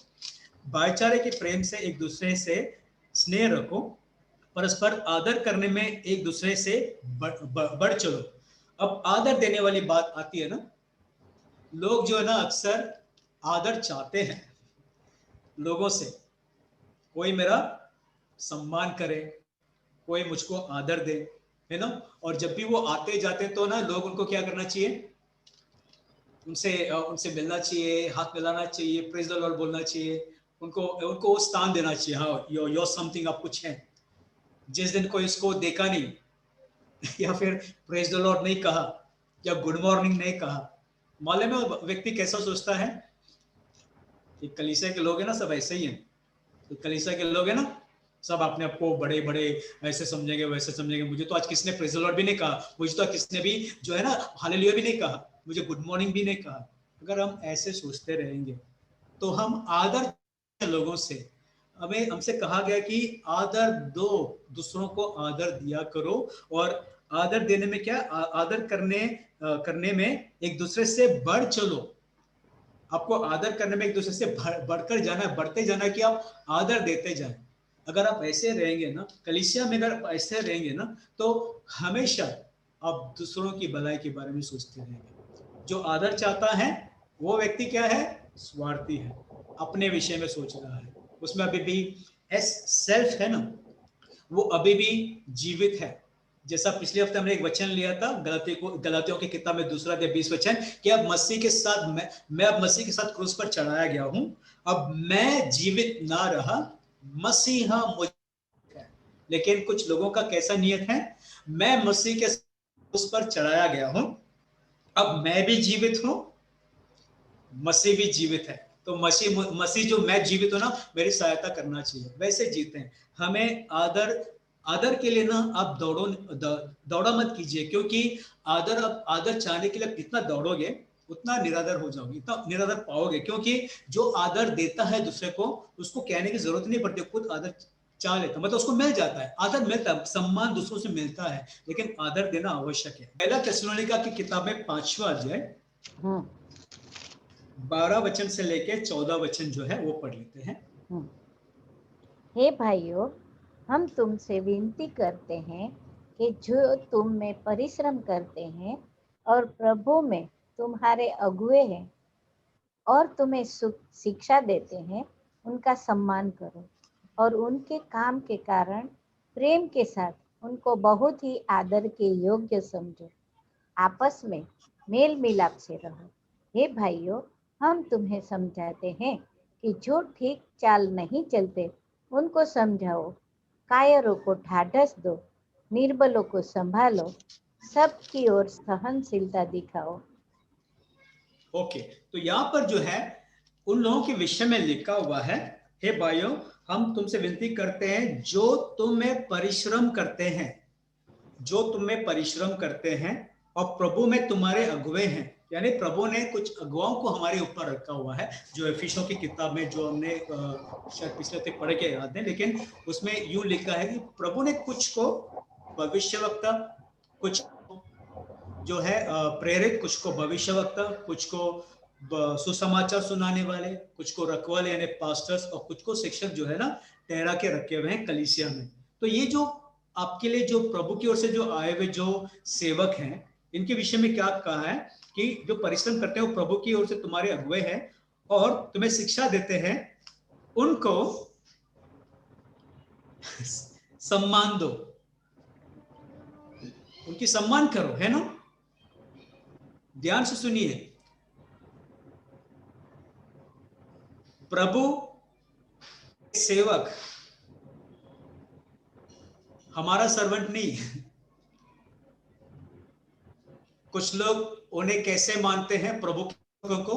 भाईचारे के प्रेम से एक दूसरे से स्नेह रखो, परस्पर आदर करने में एक दूसरे से बढ़ चलो। अब आदर देने वाली बात आती है ना, लोग जो है ना अक्सर आदर चाहते हैं लोगों से, कोई मेरा सम्मान करे, कोई मुझको आदर दे, है ना। और जब भी वो आते जाते तो ना लोग उनको क्या करना चाहिए, उनसे उनसे मिलना चाहिए, हाथ मिलाना चाहिए, प्रेज द लॉर्ड बोलना चाहिए, उनको उनको स्थान देना चाहिए। हाँ, यो समथिंग, आप कुछ हैं। जिस दिन कोई इसको देखा नहीं या फिर प्रेज द लॉर्ड नहीं कहा या गुड मॉर्निंग नहीं कहा, मालूम है व्यक्ति कैसा सोचता है कि कलीसिया के लोग हैं ना सब ऐसे ही हैं, तो कलीसिया के लोग हैं ना सब अपने आप को बड़े बड़े ऐसे समझेंगे वैसे समझेंगे, मुझे तो आज किसने प्रेज द लॉर्ड भी नहीं कहा, मुझे तो किसने भी जो है ना हालेलुया भी नहीं कहा, मुझे गुड मॉर्निंग भी नहीं कहा। अगर हम ऐसे सोचते रहेंगे तो हम आदर लोगों से, हमें हमसे कहा गया कि आदर दो, दूसरों को आदर दिया करो, और आदर देने में क्या, आदर करने में एक दूसरे से बढ़ चलो। आपको आदर करने में एक दूसरे से बढ़कर जाना है, बढ़ते जाना है कि आप आदर देते जाएं। अगर आप ऐसे रहेंगे ना, कलीसिया में अगर ऐसे रहेंगे ना, तो हमेशा आप दूसरों की भलाई के बारे में सोचते रहेंगे। जो आदर चाहता है वो व्यक्ति क्या है, स्वार्थी है, अपने विषय में सोच रहा है, उसमें अभी भी सेल्फ है ना, वो अभी भी जीवित है। जैसा पिछले हफ्ते हमने एक वचन लिया था गलातियों की किताब में 2 अध्याय 20 वचन, कि अब मसीह के साथ मैं अब मसीह के साथ क्रूस पर चढ़ाया गया हूं, अब मैं जीवित ना रहा, मसीहा मुझ, लेकिन कुछ लोगों का कैसा नियत है, मैं मसीह के क्रूस पर चढ़ाया गया हूं, अब मैं भी जीवित हूं, मसीह भी जीवित है, तो मसीह जो मैं जीवित हूं ना, मेरी सहायता करना चाहिए, वैसे जीते हैं। हमें आदर के लिए ना आप दौड़ा मत कीजिए, क्योंकि आदर चाहने के लिए जितना दौड़ोगे उतना निरादर हो जाओगे, इतना निरादर पाओगे, क्योंकि जो आदर देता है दूसरे को, उसको कहने की जरूरत नहीं पड़ती, खुद आदर चाह लेता, मतलब उसको मिल जाता है, आदर मिलता है, सम्मान दूसरों से मिलता है, लेकिन आदर देना आवश्यक है। पहला थिस्सलुनीका की किताब में 5वां अध्याय 12 वचन से लेके 14 वचन जो है वो पढ़ लेते हैं। हे भाइयों, हम तुमसे विनती करते हैं कि जो तुम में परिश्रम करते हैं और प्रभु में तुम्हारे अगुए हैं और तुम्हें शिक्षा देते हैं, उनका सम्मान करो और उनके काम के कारण प्रेम के साथ उनको बहुत ही आदर के योग्य समझो। आपस में मेल मिलाप से रहो। हे भाइयों, हम तुम्हें समझाते हैं कि जो ठीक चाल नहीं चलते उनको समझाओ, कायरों को ढाढ़स दो, निर्बलों को संभालो, सबकी ओर सहनशीलता दिखाओ। ओके, तो यहाँ पर जो है उन लोगों के विषय में लिखा हुआ है, हे भाइयों, हम तुमसे विनती करते हैं जो तुम में परिश्रम करते हैं, जो तुम में परिश्रम करते हैं और प्रभु में तुम्हारे अगुवे हैं, यानी प्रभु ने कुछ अगुवाओं को हमारे ऊपर रखा हुआ है, जो एफिसियों की किताब में जो हमने शायद पिछले हफ्ते पढ़ के याद है, लेकिन उसमें यूं लिखा है कि प्रभु ने कुछ को भविष्यवक्ता, कुछ जो है प्रेरित, कुछ को भविष्यवक्ता, कुछ को सुसमाचार सुनाने वाले, कुछ को रखवाले यानी पास्टर्स, और कुछ को शिक्षक जो है ना ठहरा के रखे हुए हैं कलीसिया में। तो ये जो आपके लिए जो प्रभु की ओर से जो आए हुए जो सेवक हैं, इनके विषय में क्या कहा है कि जो परिश्रम करते हैं वो प्रभु की ओर से तुम्हारे अगुवे हैं और तुम्हें शिक्षा देते हैं, उनको सम्मान दो, उनकी सम्मान करो, है ना। ध्यान से सुनिए, प्रभु सेवक हमारा सर्वेंट नहीं। कुछ लोग उन्हें कैसे मानते हैं प्रभु को,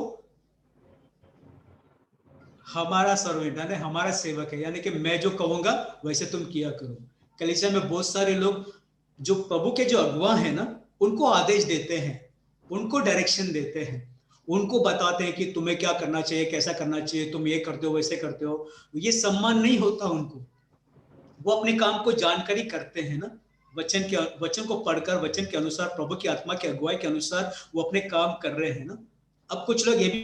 हमारा सर्वेंट यानी हमारा सेवक है, यानी कि मैं जो कहूंगा वैसे तुम किया करो। कलीसिया में बहुत सारे लोग जो प्रभु के जो अगुवा है ना, उनको आदेश देते हैं, उनको डायरेक्शन देते हैं, उनको बताते हैं कि तुम्हें क्या करना चाहिए, कैसा करना चाहिए, तुम ये करते हो वैसे करते हो। ये सम्मान नहीं होता उनको। वो अपने काम को जानकारी करते हैं ना, वचन को पढ़कर वचन के अनुसार, प्रभु की आत्मा की अगुवाई के अनुसार वो अपने काम कर रहे हैं ना। अब कुछ लोग ये भी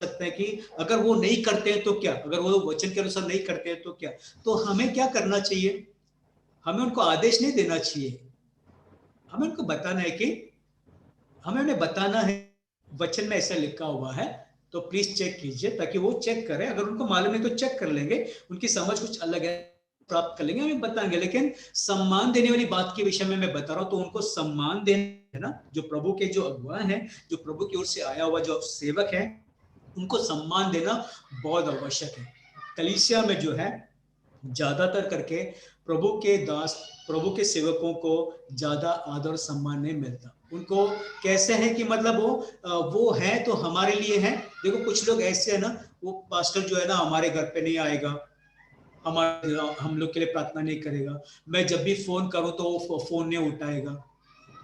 सकते हैं कि अगर वो नहीं करते हैं तो क्या, अगर वो वचन के अनुसार नहीं करते हैं तो क्या। तो हमें क्या करना चाहिए, हमें उनको आदेश नहीं देना चाहिए, हमें उनको बताना है कि हमें उन्हें बताना है वचन में ऐसा लिखा हुआ है, तो प्लीज चेक कीजिए, ताकि वो चेक करें। अगर उनको मालूम है तो चेक कर लेंगे, उनकी समझ कुछ अलग है प्राप्त कर लेंगे, हमें बताएंगे। लेकिन सम्मान देने वाली बात के विषय में मैं बता रहा हूं, तो उनको सम्मान देना है ना, जो प्रभु के जो अगुवा है, जो प्रभु की ओर से आया हुआ जो सेवक है, उनको सम्मान देना बहुत आवश्यक है। कलीसिया में जो है ज्यादातर करके प्रभु के दास, प्रभु के सेवकों को ज्यादा आदर सम्मान नहीं मिलता। उनको कैसे है कि मतलब वो है तो हमारे लिए है। देखो कुछ लोग ऐसे है ना, वो पास्टर जो है ना हमारे घर पे नहीं आएगा, हमारे हम लोग के लिए प्रार्थना नहीं करेगा, मैं जब भी फोन करूं तो वो फोन नहीं उठाएगा,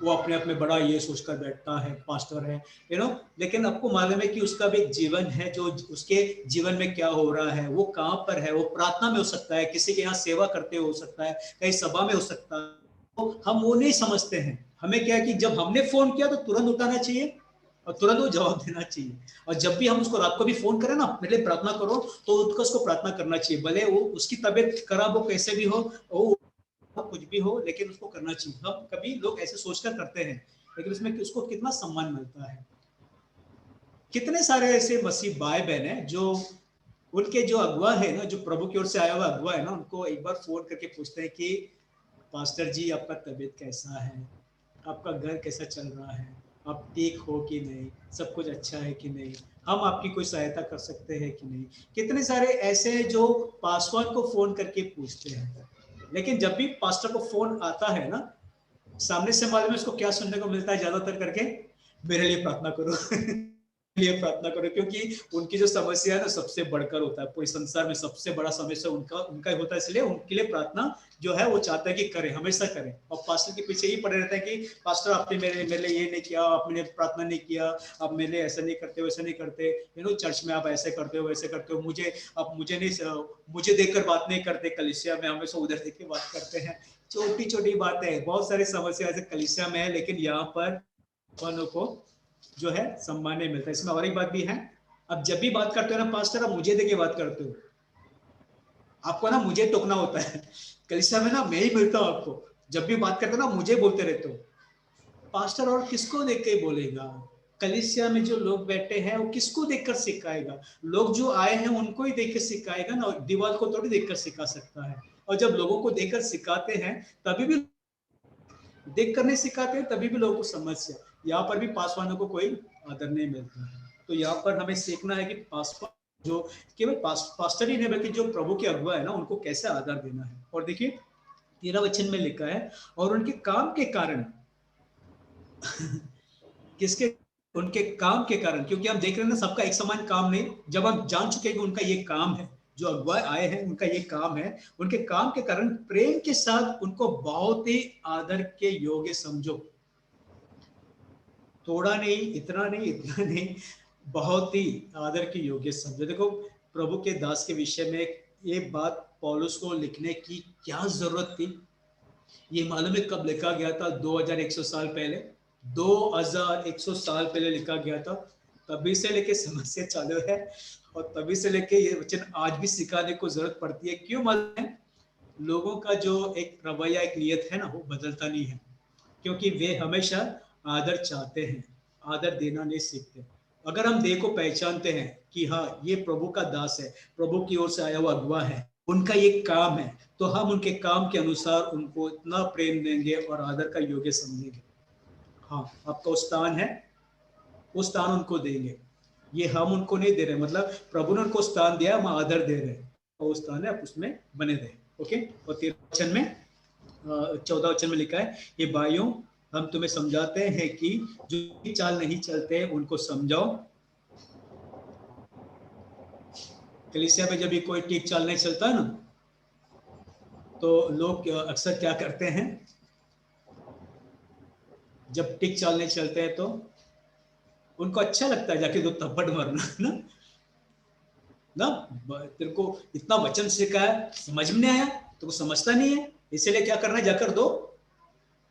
वो अपने आप में बड़ा ये सोचकर बैठता है पास्टर है, लेकिन आपको मालूम है कि उसका भी एक जीवन है, जो उसके जीवन में क्या हो रहा है, वो कहाँ पर है, वो प्रार्थना में हो सकता है, किसी के यहाँ सेवा करते हो सकता है, कहीं सभा में हो सकता है। तो हम वो नहीं समझते हैं। हमें क्या है कि जब हमने फोन किया तो तुरंत उठाना चाहिए और तुरंत वो जवाब देना चाहिए। और जब भी हम उसको रात को भी फोन करें ना, मेरे लिए प्रार्थना करो, तो उसको प्रार्थना करना चाहिए, भले वो उसकी तबीयत खराब हो, कैसे भी हो, वो कुछ भी हो, लेकिन उसको करना चाहिए। हम कभी लोग ऐसे सोचकर करते हैं, लेकिन उसमें उसको कितना सम्मान मिलता है। कितने सारे ऐसे मसीह भाई बहन है जो उनके जो अगुवा है ना, जो प्रभु की ओर से आया हुआ अगुवा है ना, उनको एक बार फोन करके पूछते हैं कि पास्टर जी आपका तबीयत कैसा है, आपका घर कैसा चल रहा है, आप ठीक हो कि नहीं, सब कुछ अच्छा है कि नहीं, हम आपकी कोई सहायता कर सकते हैं कि नहीं। कितने सारे ऐसे हैं जो पासवान को फोन करके पूछते हैं। लेकिन जब भी पास्टर को फोन आता है ना, सामने से मालूम है उसको क्या सुनने को मिलता है ज्यादातर करके, मेरे लिए प्रार्थना करो लिए प्रार्थना करो, क्योंकि उनकी जो समस्या है ना सबसे बढ़कर होता है, पूरे संसार में सबसे बड़ा समस्या उनका उनका होता है, इसलिए उनके लिए प्रार्थना जो है वो चाहता है कि करें, हमेशा करें। और पास्टर के पीछे ही पड़े रहते हैं कि पास्टर आपने मेरे लिए ये नहीं किया, आपने प्रार्थना नहीं किया, आप मेरे लिए ऐसा नहीं करते, वैसा नहीं करते, चर्च में आप ऐसे करते हो, वैसे करते हो, मुझे आप मुझे देखकर बात नहीं करते, कलीसिया में हमेशा उधर देख के बात करते हैं। छोटी छोटी बातें, बहुत सारी समस्या ऐसे कलीसिया में है, लेकिन यहाँ पर को जो है सम्मान नहीं मिलता। इसमें और एक बात भी है, अब जब भी बात करते हो ना पास्टर, आप मुझे देके बात करते हो, आपको ना मुझे टोकना होता है। कलीसिया में ना मैं ही मिलता हूँ आपको, जब भी बात करते हो ना मुझे बोलते रहते हो। पास्टर और किसको देख के बोलेगा, कलीसिया में जो लोग बैठे हैं वो किसको देखकर सिखाएगा, लोग जो आए हैं उनको ही देख कर सिखाएगा ना, दीवार को थोड़ी देखकर सिखा सकता है। और जब लोगों को देखकर सिखाते हैं तभी भी, देख कर नहीं सिखाते तभी भी लोगों को समस्या। यहाँ पर भी पासवानों को कोई आदर नहीं मिलता है। तो यहाँ पर हमें सीखना है कि पासवान जो केवल पास्टर ही नहीं बल्कि जो प्रभु के अगुवा है ना, उनको कैसे आदर देना है। और देखिए 13 वचन में लिखा है, और उनके काम के कारण किसके, उनके काम के कारण, क्योंकि हम देख रहे हैं ना सबका एक समान काम नहीं, जब हम जान चुके हैं कि उनका ये काम है, जो अगुवा आए हैं उनका ये काम है, उनके काम के कारण प्रेम के साथ उनको बहुत ही आदर के योग्य समझो। थोड़ा नहीं, इतना नहीं, इतना नहीं, बहुत ही आदर के योग्य समझो। देखो प्रभु के दास के विषय में ये बात पौलुस को लिखने की क्या जरूरत थी, ये मालूम है कब लिखा गया था, 2100 साल पहले, 2100 साल पहले लिखा गया था। तभी से लेके समस्या चालू है, और तभी से लेके ये वचन आज भी सिखाने को जरूरत पड़ती है। क्यों मालूम है, लोगों का जो एक रवैया, एक नियत है ना, वो बदलता नहीं है, क्योंकि वे हमेशा आदर चाहते हैं, आदर देना नहीं सीखते। अगर हम देह को पहचानते हैं कि हाँ ये प्रभु का दास है, प्रभु की ओर से आया हुआ अगुवा है, उनका ये काम है, तो हम उनके काम के अनुसार उनको इतना प्रेम देंगे और आदर का योग्य समझेंगे। हाँ आपका स्थान है, वो स्थान उनको देंगे, ये हम उनको नहीं दे रहे, मतलब प्रभु ने उनको स्थान दिया, हम आदर दे रहे हैं, वो स्थान है, आप उसमें बने रहे। ओके। और 13 वचन में 14 वचन में लिखा है, ये भाइयों हम तुम्हें समझाते हैं कि जो चाल नहीं चलते उनको समझाओ। कलीसिया में जब भी कोई ठीक चाल नहीं चलता है ना, तो लोग अक्सर क्या करते हैं, जब ठीक चाल नहीं चलते हैं तो उनको अच्छा लगता है जाके दो थप्पड़ मारना ना ना। तेरे को इतना वचन सिखाया, समझ में नहीं आया, तो को समझता नहीं है, इसीलिए क्या करना है, जाकर दो।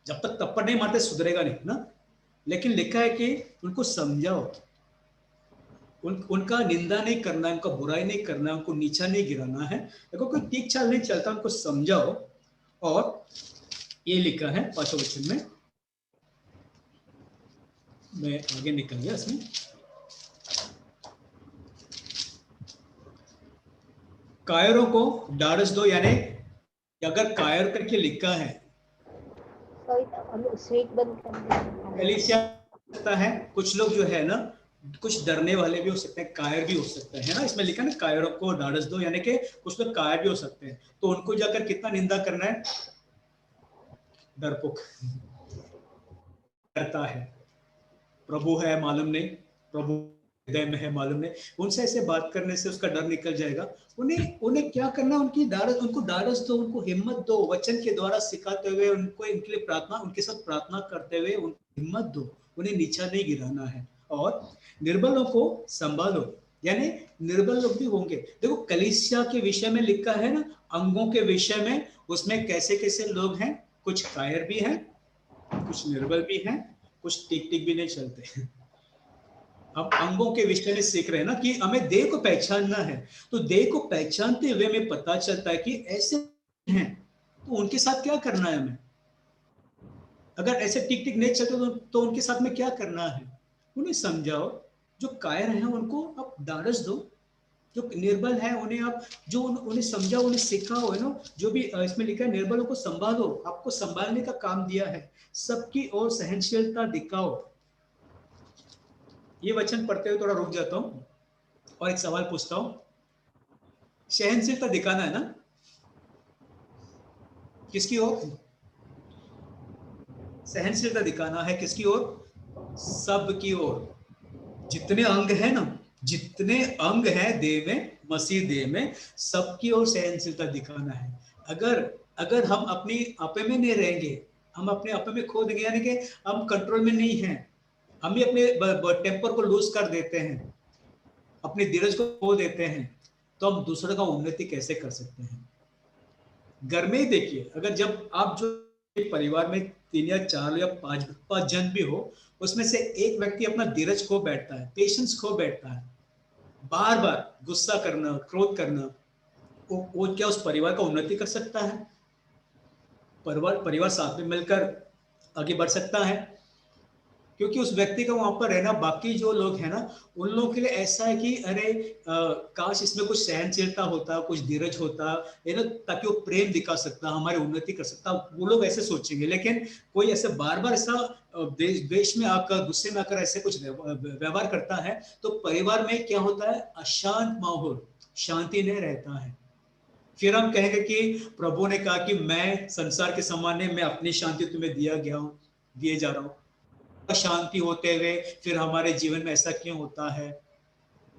जब तक थप्पड़ नहीं मारते सुधरेगा नहीं ना। लेकिन लिखा है कि उनको समझाओ, उनका निंदा नहीं करना, उनका बुराई नहीं करना, उनको नीचा नहीं गिराना है। देखो कोई ठीक चाल नहीं चलता, उनको समझाओ। और ये लिखा है 5वें वचन में, मैं आगे निकल गया इसमें, कायरों को ढाढ़स दो, यानी अगर कायर करके लिखा है, स्वीट बंद कर दो। कलीसिया सकता है, कुछ लोग जो है ना, कुछ डरने वाले भी हो सकते हैं, कायर भी हो सकते हैं ना। इसमें लिखा है ना, कायरों को ढाढ़स दो, यानी कि कुछ लोग कायर भी हो सकते हैं, तो उनको जाकर कितना निंदा करना है, डरपोक करता है, प्रभु है मालूम नहीं, प्रभु हृदय में है मालूम नहीं, उनसे ऐसे बात करने से उसका डर निकल जाएगा। उन्हें उन्हें क्या करना, उनकी ढाढ़स, उनको ढाढ़स दो, उनको हिम्मत दो, वचन के द्वारा सिखाते हुए उनको, इनके लिए प्रार्थना, उनके साथ प्रार्थना करते हुए उनको हिम्मत दो, उन्हें नीचा नहीं गिराना है। और निर्बलों को संभालो, यानी निर्बल लोग भी होंगे। देखो कलीसिया के विषय में लिखा है ना, अंगों के विषय में, उसमें कैसे कैसे लोग हैं, कुछ कायर भी हैं, कुछ निर्बल भी हैं, कुछ टिक टिक भी नहीं चलते। हम अंगों के विषय में सीख रहे हैं ना, कि हमें देह को पहचानना है। तो देह को पहचानते हुए हमें पता चलता है कि ऐसे हैं, तो उनके साथ क्या करना है हमें। अगर ऐसे टिक टिक नहीं चलते तो उनके साथ में क्या करना है, उन्हें समझाओ। जो कायर हैं उनको आप ढाढ़स दो, जो निर्बल है उन्हें आप, जो उन्हें समझाओ, उन्हें सिखाओ, है ना। जो भी इसमें लिखा है, निर्बलों को संभालो, आपको संभालने का काम दिया है, सबकी ओर सहनशीलता दिखाओ। ये वचन पढ़ते हुए थोड़ा रुक जाता हूँ और एक सवाल पूछता हूँ। सहनशीलता दिखाना है ना, किसकी ओर, सहनशीलता दिखाना है किसकी ओर, सबकी ओर। जितने अंग है ना, जितने अंग हैं देह में, मसीह देह में, सबकी ओर सहनशीलता दिखाना है। अगर अगर हम अपनी आपे में नहीं रहेंगे, हम अपने आपे में खो देंगे, यानी कि हम कंट्रोल में नहीं हैं, हम भी अपने टेम्पर को लूज कर देते हैं, अपनी धीरज को खो देते हैं, तो हम दूसरे का उन्नति कैसे कर सकते हैं। घर में ही देखिए, अगर जब आप जो परिवार में 3 या 4 या 5 जन भी हो, उसमें से एक व्यक्ति अपना धीरज खो बैठता है, पेशेंस खो बैठता है, बार बार गुस्सा करना, क्रोध करना, वो क्या उस परिवार का उन्नति कर सकता है? परिवार साथ में मिलकर आगे बढ़ सकता है? क्योंकि उस व्यक्ति का वहां पर रहना, बाकी जो लोग हैं ना, उन लोगों के लिए ऐसा है कि अरे काश इसमें कुछ सहनशीलता होता, कुछ धीरज होता है ना, ताकि वो प्रेम दिखा सकता, हमारी उन्नति कर सकता, वो लोग ऐसे सोचेंगे। लेकिन कोई ऐसे बार बार ऐसा देश में आकर, गुस्से में आकर ऐसे कुछ व्यवहार करता है, तो परिवार में क्या होता है, अशांत माहौल, शांति नहीं रहता है। फिर हम कहेंगे कि प्रभु ने कहा कि मैं संसार के समान नहीं, मैं अपनी शांति तुम्हें दिए जा रहा हूं। शांति होते हुए फिर हमारे जीवन में ऐसा क्यों होता है?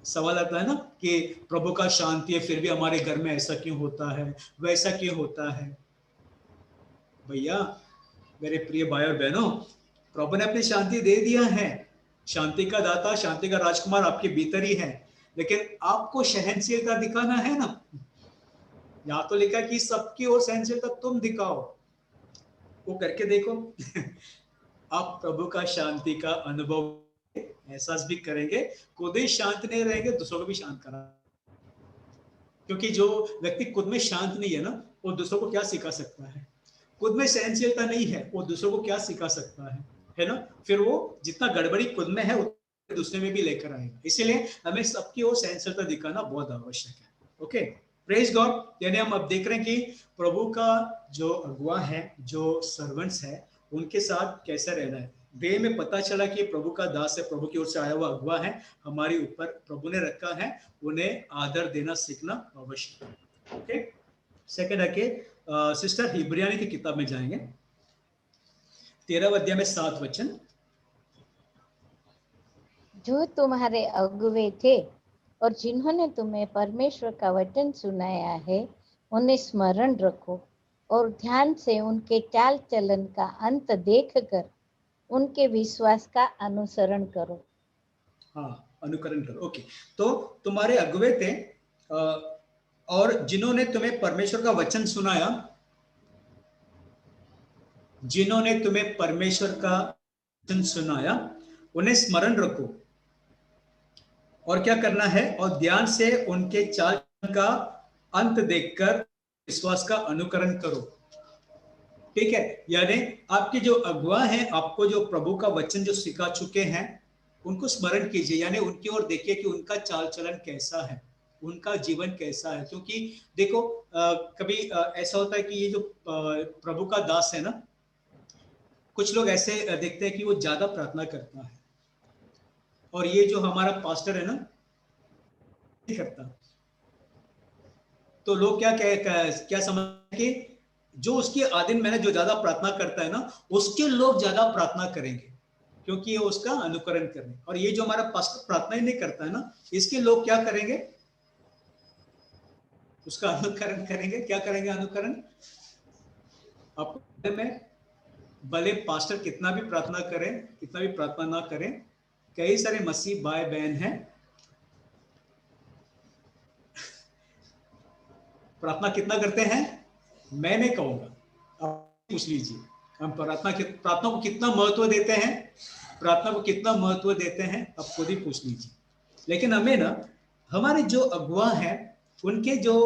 सवाल आता है ना कि प्रभु का शांति है, फिर भी हमारे घर में ऐसा क्यों होता है, वैसा क्यों होता है? भैया, मेरे प्रिय भाई और बहनों, प्रभु ने अपनी शांति दे दिया है। शांति का दाता, शांति का राजकुमार आपके भीतर ही है, लेकिन आपको सहनशीलता दिखाना है ना। यहाँ तो लिखा कि सबकी ओर सहनशीलता तुम दिखाओ, वो करके देखो। आप प्रभु का शांति का अनुभव, एहसास भी करेंगे, खुद ही शांत नहीं रहेंगे, दूसरों को भी शांत करा। क्योंकि जो व्यक्ति खुद में शांत नहीं है ना, वो दूसरों को क्या सिखा सकता है? खुद में सहनशीलता नहीं है, वो दूसरों को क्या सिखा सकता है ना। फिर वो जितना गड़बड़ी खुद में है, दूसरे में भी लेकर आएगा। इसीलिए हमें सबकी ओर सहनशीलता दिखाना बहुत आवश्यक है। Okay, praise God. यानी हम अब देख रहे हैं कि प्रभु का जो अगुआ है, जो सर्वेंट्स है, उनके साथ कैसे रहना है। देह में पता चला कि प्रभु का दास है, प्रभु की ओर से आया हुआ अगुआ है, हमारे ऊपर प्रभु ने रखा है, उन्हें आदर देना सीखना आवश्यक है। ओके, सेकंड आके सिस्टर हिब्रियानी की किताब में जाएंगे, 13वें अध्याय में 7 वचन। जो तुम्हारे अगुवे थे और जिन्होंने तुम्हें परमेश्वर का वचन सुनाया है उन्हें स्मरण रखो और ध्यान से उनके चाल चलन का अंत देखकर उनके विश्वास का अनुसरण करो। हाँ, अनुकरण करो। ओके, तो तुम्हारे अगुवे थे और जिन्होंने तुम्हें परमेश्वर का वचन सुनाया, जिन्होंने तुम्हें परमेश्वर का वचन सुनाया उन्हें स्मरण रखो और क्या करना है, और ध्यान से उनके चाल का अंत देखकर विश्वास का अनुकरण करो। ठीक है, यानी आपके जो अगुवा हैं, आपको जो प्रभु का वचन जो सिखा चुके हैं, उनको स्मरण कीजिए, यानी उनकी ओर देखिए कि उनका चाल चलन कैसा है, उनका जीवन कैसा है। क्योंकि देखो कभी ऐसा होता है कि ये जो प्रभु का दास है ना, कुछ लोग ऐसे देखते हैं कि वो ज्यादा प्रार्थना करता है और ये जो हमारा पास्टर है ना नहीं करता, तो लोग क्या समझते कि जो उसके आधीन में जो ज्यादा प्रार्थना करता है ना, उसके लोग ज्यादा प्रार्थना करेंगे क्योंकि ये उसका अनुकरण करें। और ये जो हमारा पास्टर प्रार्थना ही नहीं करता है ना, इसके लोग क्या करेंगे, उसका अनुकरण करेंगे। क्या करेंगे अनुकरण? आपको में भले पास्टर कितना भी प्रार्थना करें, कितना भी प्रार्थना ना करें, कई सारे मसीह भाई बहन हैं प्रार्थना कितना करते हैं, मैं नहीं कहूंगा, आप पूछ लीजिए। हम प्रार्थना को कितना महत्व देते हैं, प्रार्थना को कितना महत्व देते हैं, आप खुद ही पूछ लीजिए। लेकिन हमें ना हमारे जो अगुवा हैं उनके जो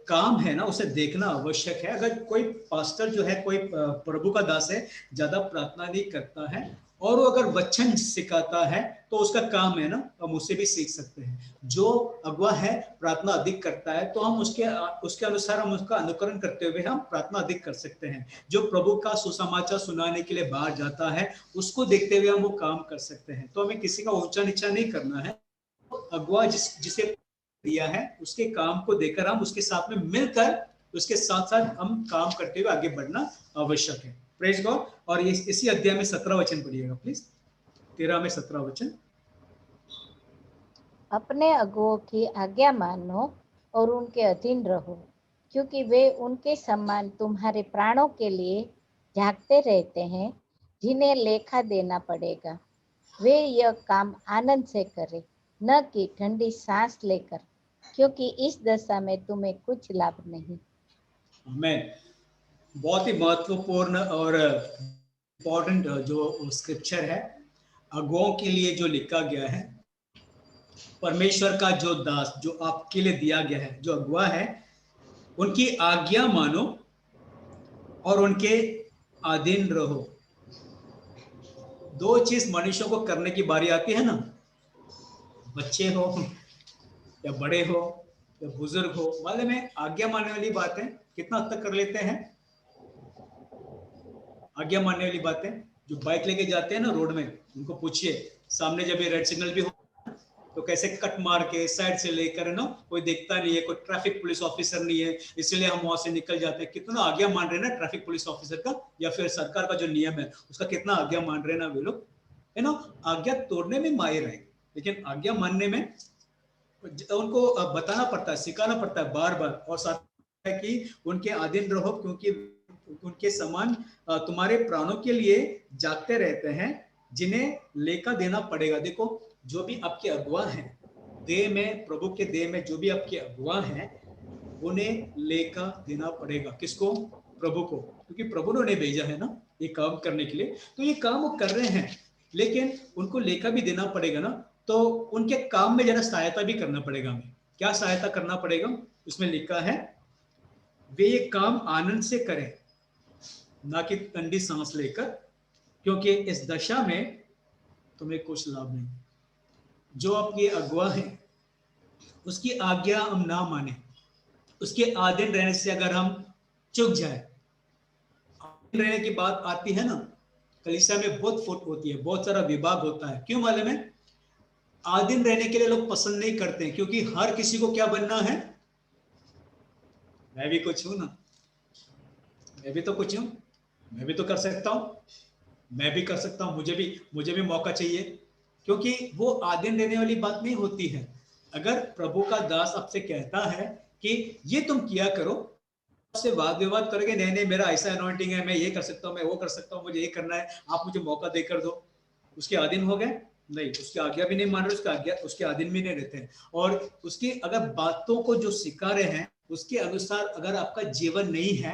काम है ना उसे देखना आवश्यक है। अगर कोई पास्टर जो है, कोई प्रभु का दास है, ज्यादा प्रार्थना नहीं करता है और वो अगर वचन सिखाता है तो उसका काम है ना, हम उससे भी सीख सकते हैं। जो अगुवा है प्रार्थना अधिक करता है तो हम उसके अनुसार हम उसका अनुकरण करते हुए हम प्रार्थना अधिक कर सकते हैं। जो प्रभु का सुसमाचार सुनाने के लिए बाहर जाता है उसको देखते हुए हम वो काम कर सकते हैं। तो हमें किसी का ऊंचा नीचा नहीं करना है। अगुआ जिसे दिया है उसके काम को देकर हम उसके साथ में मिलकर उसके साथ साथ हम काम करते हुए आगे बढ़ना आवश्यक है। Praise God. और ये इसी अध्याय में 17 वचन पढ़िएगा प्लीज, 13 में 17 वचन। अपने अगुओं की आज्ञा मानो और उनके अधीन रहो, क्योंकि वे उनके समान तुम्हारे प्राणों के लिए जागते रहते हैं, जिन्हें लेखा देना पड़ेगा। वे यह काम आनंद से करें, न कि ठंडी सांस लेकर, क्योंकि इस दशा में तुम्हें कुछ लाभ नहीं। मैं बहुत ही महत्वपूर्ण और इम्पोर्टेंट जो स्क्रिप्चर है अगुओं के लिए जो लिखा गया है। परमेश्वर का जो दास जो आपके लिए दिया गया है, जो अगुआ है, उनकी आज्ञा मानो और उनके अधीन रहो। दो चीज मनुष्यों को करने की बारी आती है ना, बच्चे हो या बड़े हो या बुजुर्ग हो, मालूम है आज्ञा मानने वाली बातें कितना हद तक कर लेते हैं। आज्ञा मानने वाली बातें, जो बाइक लेके जाते हैं ना रोड में, उनको पूछिए सामने जब ये रेड सिग्नल भी हो तो कैसे कट मार के साइड से लेकर ना, कोई देखता नहीं है, कोई ट्रैफिक पुलिस ऑफिसर नहीं है इसलिए हम वहां से निकल जाते हैं। कितना आज्ञा मान रहे हैं ना ट्रैफिक पुलिस ऑफिसर का, या फिर सरकार का जो नियम है उसका कितना आज्ञा मान रहे हैं ना वे लोग, है ना। आज्ञा तोड़ने में माहिर है लेकिन आज्ञा मानने में उनको बताना पड़ता है, सिखाना पड़ता है बार बार। और साथ है कि उनके अधीन रहो क्योंकि उनके समान तुम्हारे प्राणों के लिए जागते रहते हैं, जिन्हें लेखा देना पड़ेगा। देखो जो भी आपके अगुवा हैं देह में, प्रभु के देह में जो भी आपके अगुवा हैं उन्हें लेखा देना पड़ेगा। किसको? प्रभु को, क्योंकि प्रभु ने उन्हें भेजा है ना ये काम करने के लिए। तो ये काम वो कर रहे हैं लेकिन उनको लेखा भी देना पड़ेगा ना, तो उनके काम में जरा सहायता भी करना पड़ेगा हमें। क्या सहायता करना पड़ेगा? उसमें लिखा है वे ये काम आनंद से करें, ना कि ठंडी सांस लेकर, क्योंकि इस दशा में तुम्हें कुछ लाभ नहीं। जो आपके अगुआ है उसकी आज्ञा हम ना माने, उसके अधीन रहने से अगर हम चुक जाए, अधीन रहने की बात आती है ना, कलीसिया में बहुत फुट होती है, बहुत सारा विभाग होता है। क्यों मालूम है? अधीन रहने के लिए लोग पसंद नहीं करते हैं, क्योंकि हर किसी को क्या बनना है, मैं भी कुछ हूं ना, मैं भी तो कुछ हूं, मैं भी तो कर सकता हूं, मैं भी कर सकता हूं, मुझे भी मौका चाहिए। क्योंकि वो आधीन रहने वाली बात नहीं होती है। अगर प्रभु का दास आपसे कहता है कि ये तुम किया करो, आपसे वाद विवाद करोगे, नहीं नहीं मेरा ऐसा अनॉइंटिंग है, मैं ये कर सकता हूँ, मैं वो कर सकता हूँ, मुझे ये करना है, आप मुझे मौका देकर दो, उसके अधीन हो गए? नहीं, उसकी आज्ञा भी नहीं मान रहे, उसके अधीन भी नहीं रहते हैं। और उसकी अगर बातों को जो सिखा रहे हैं उसके अनुसार अगर आपका जीवन नहीं है,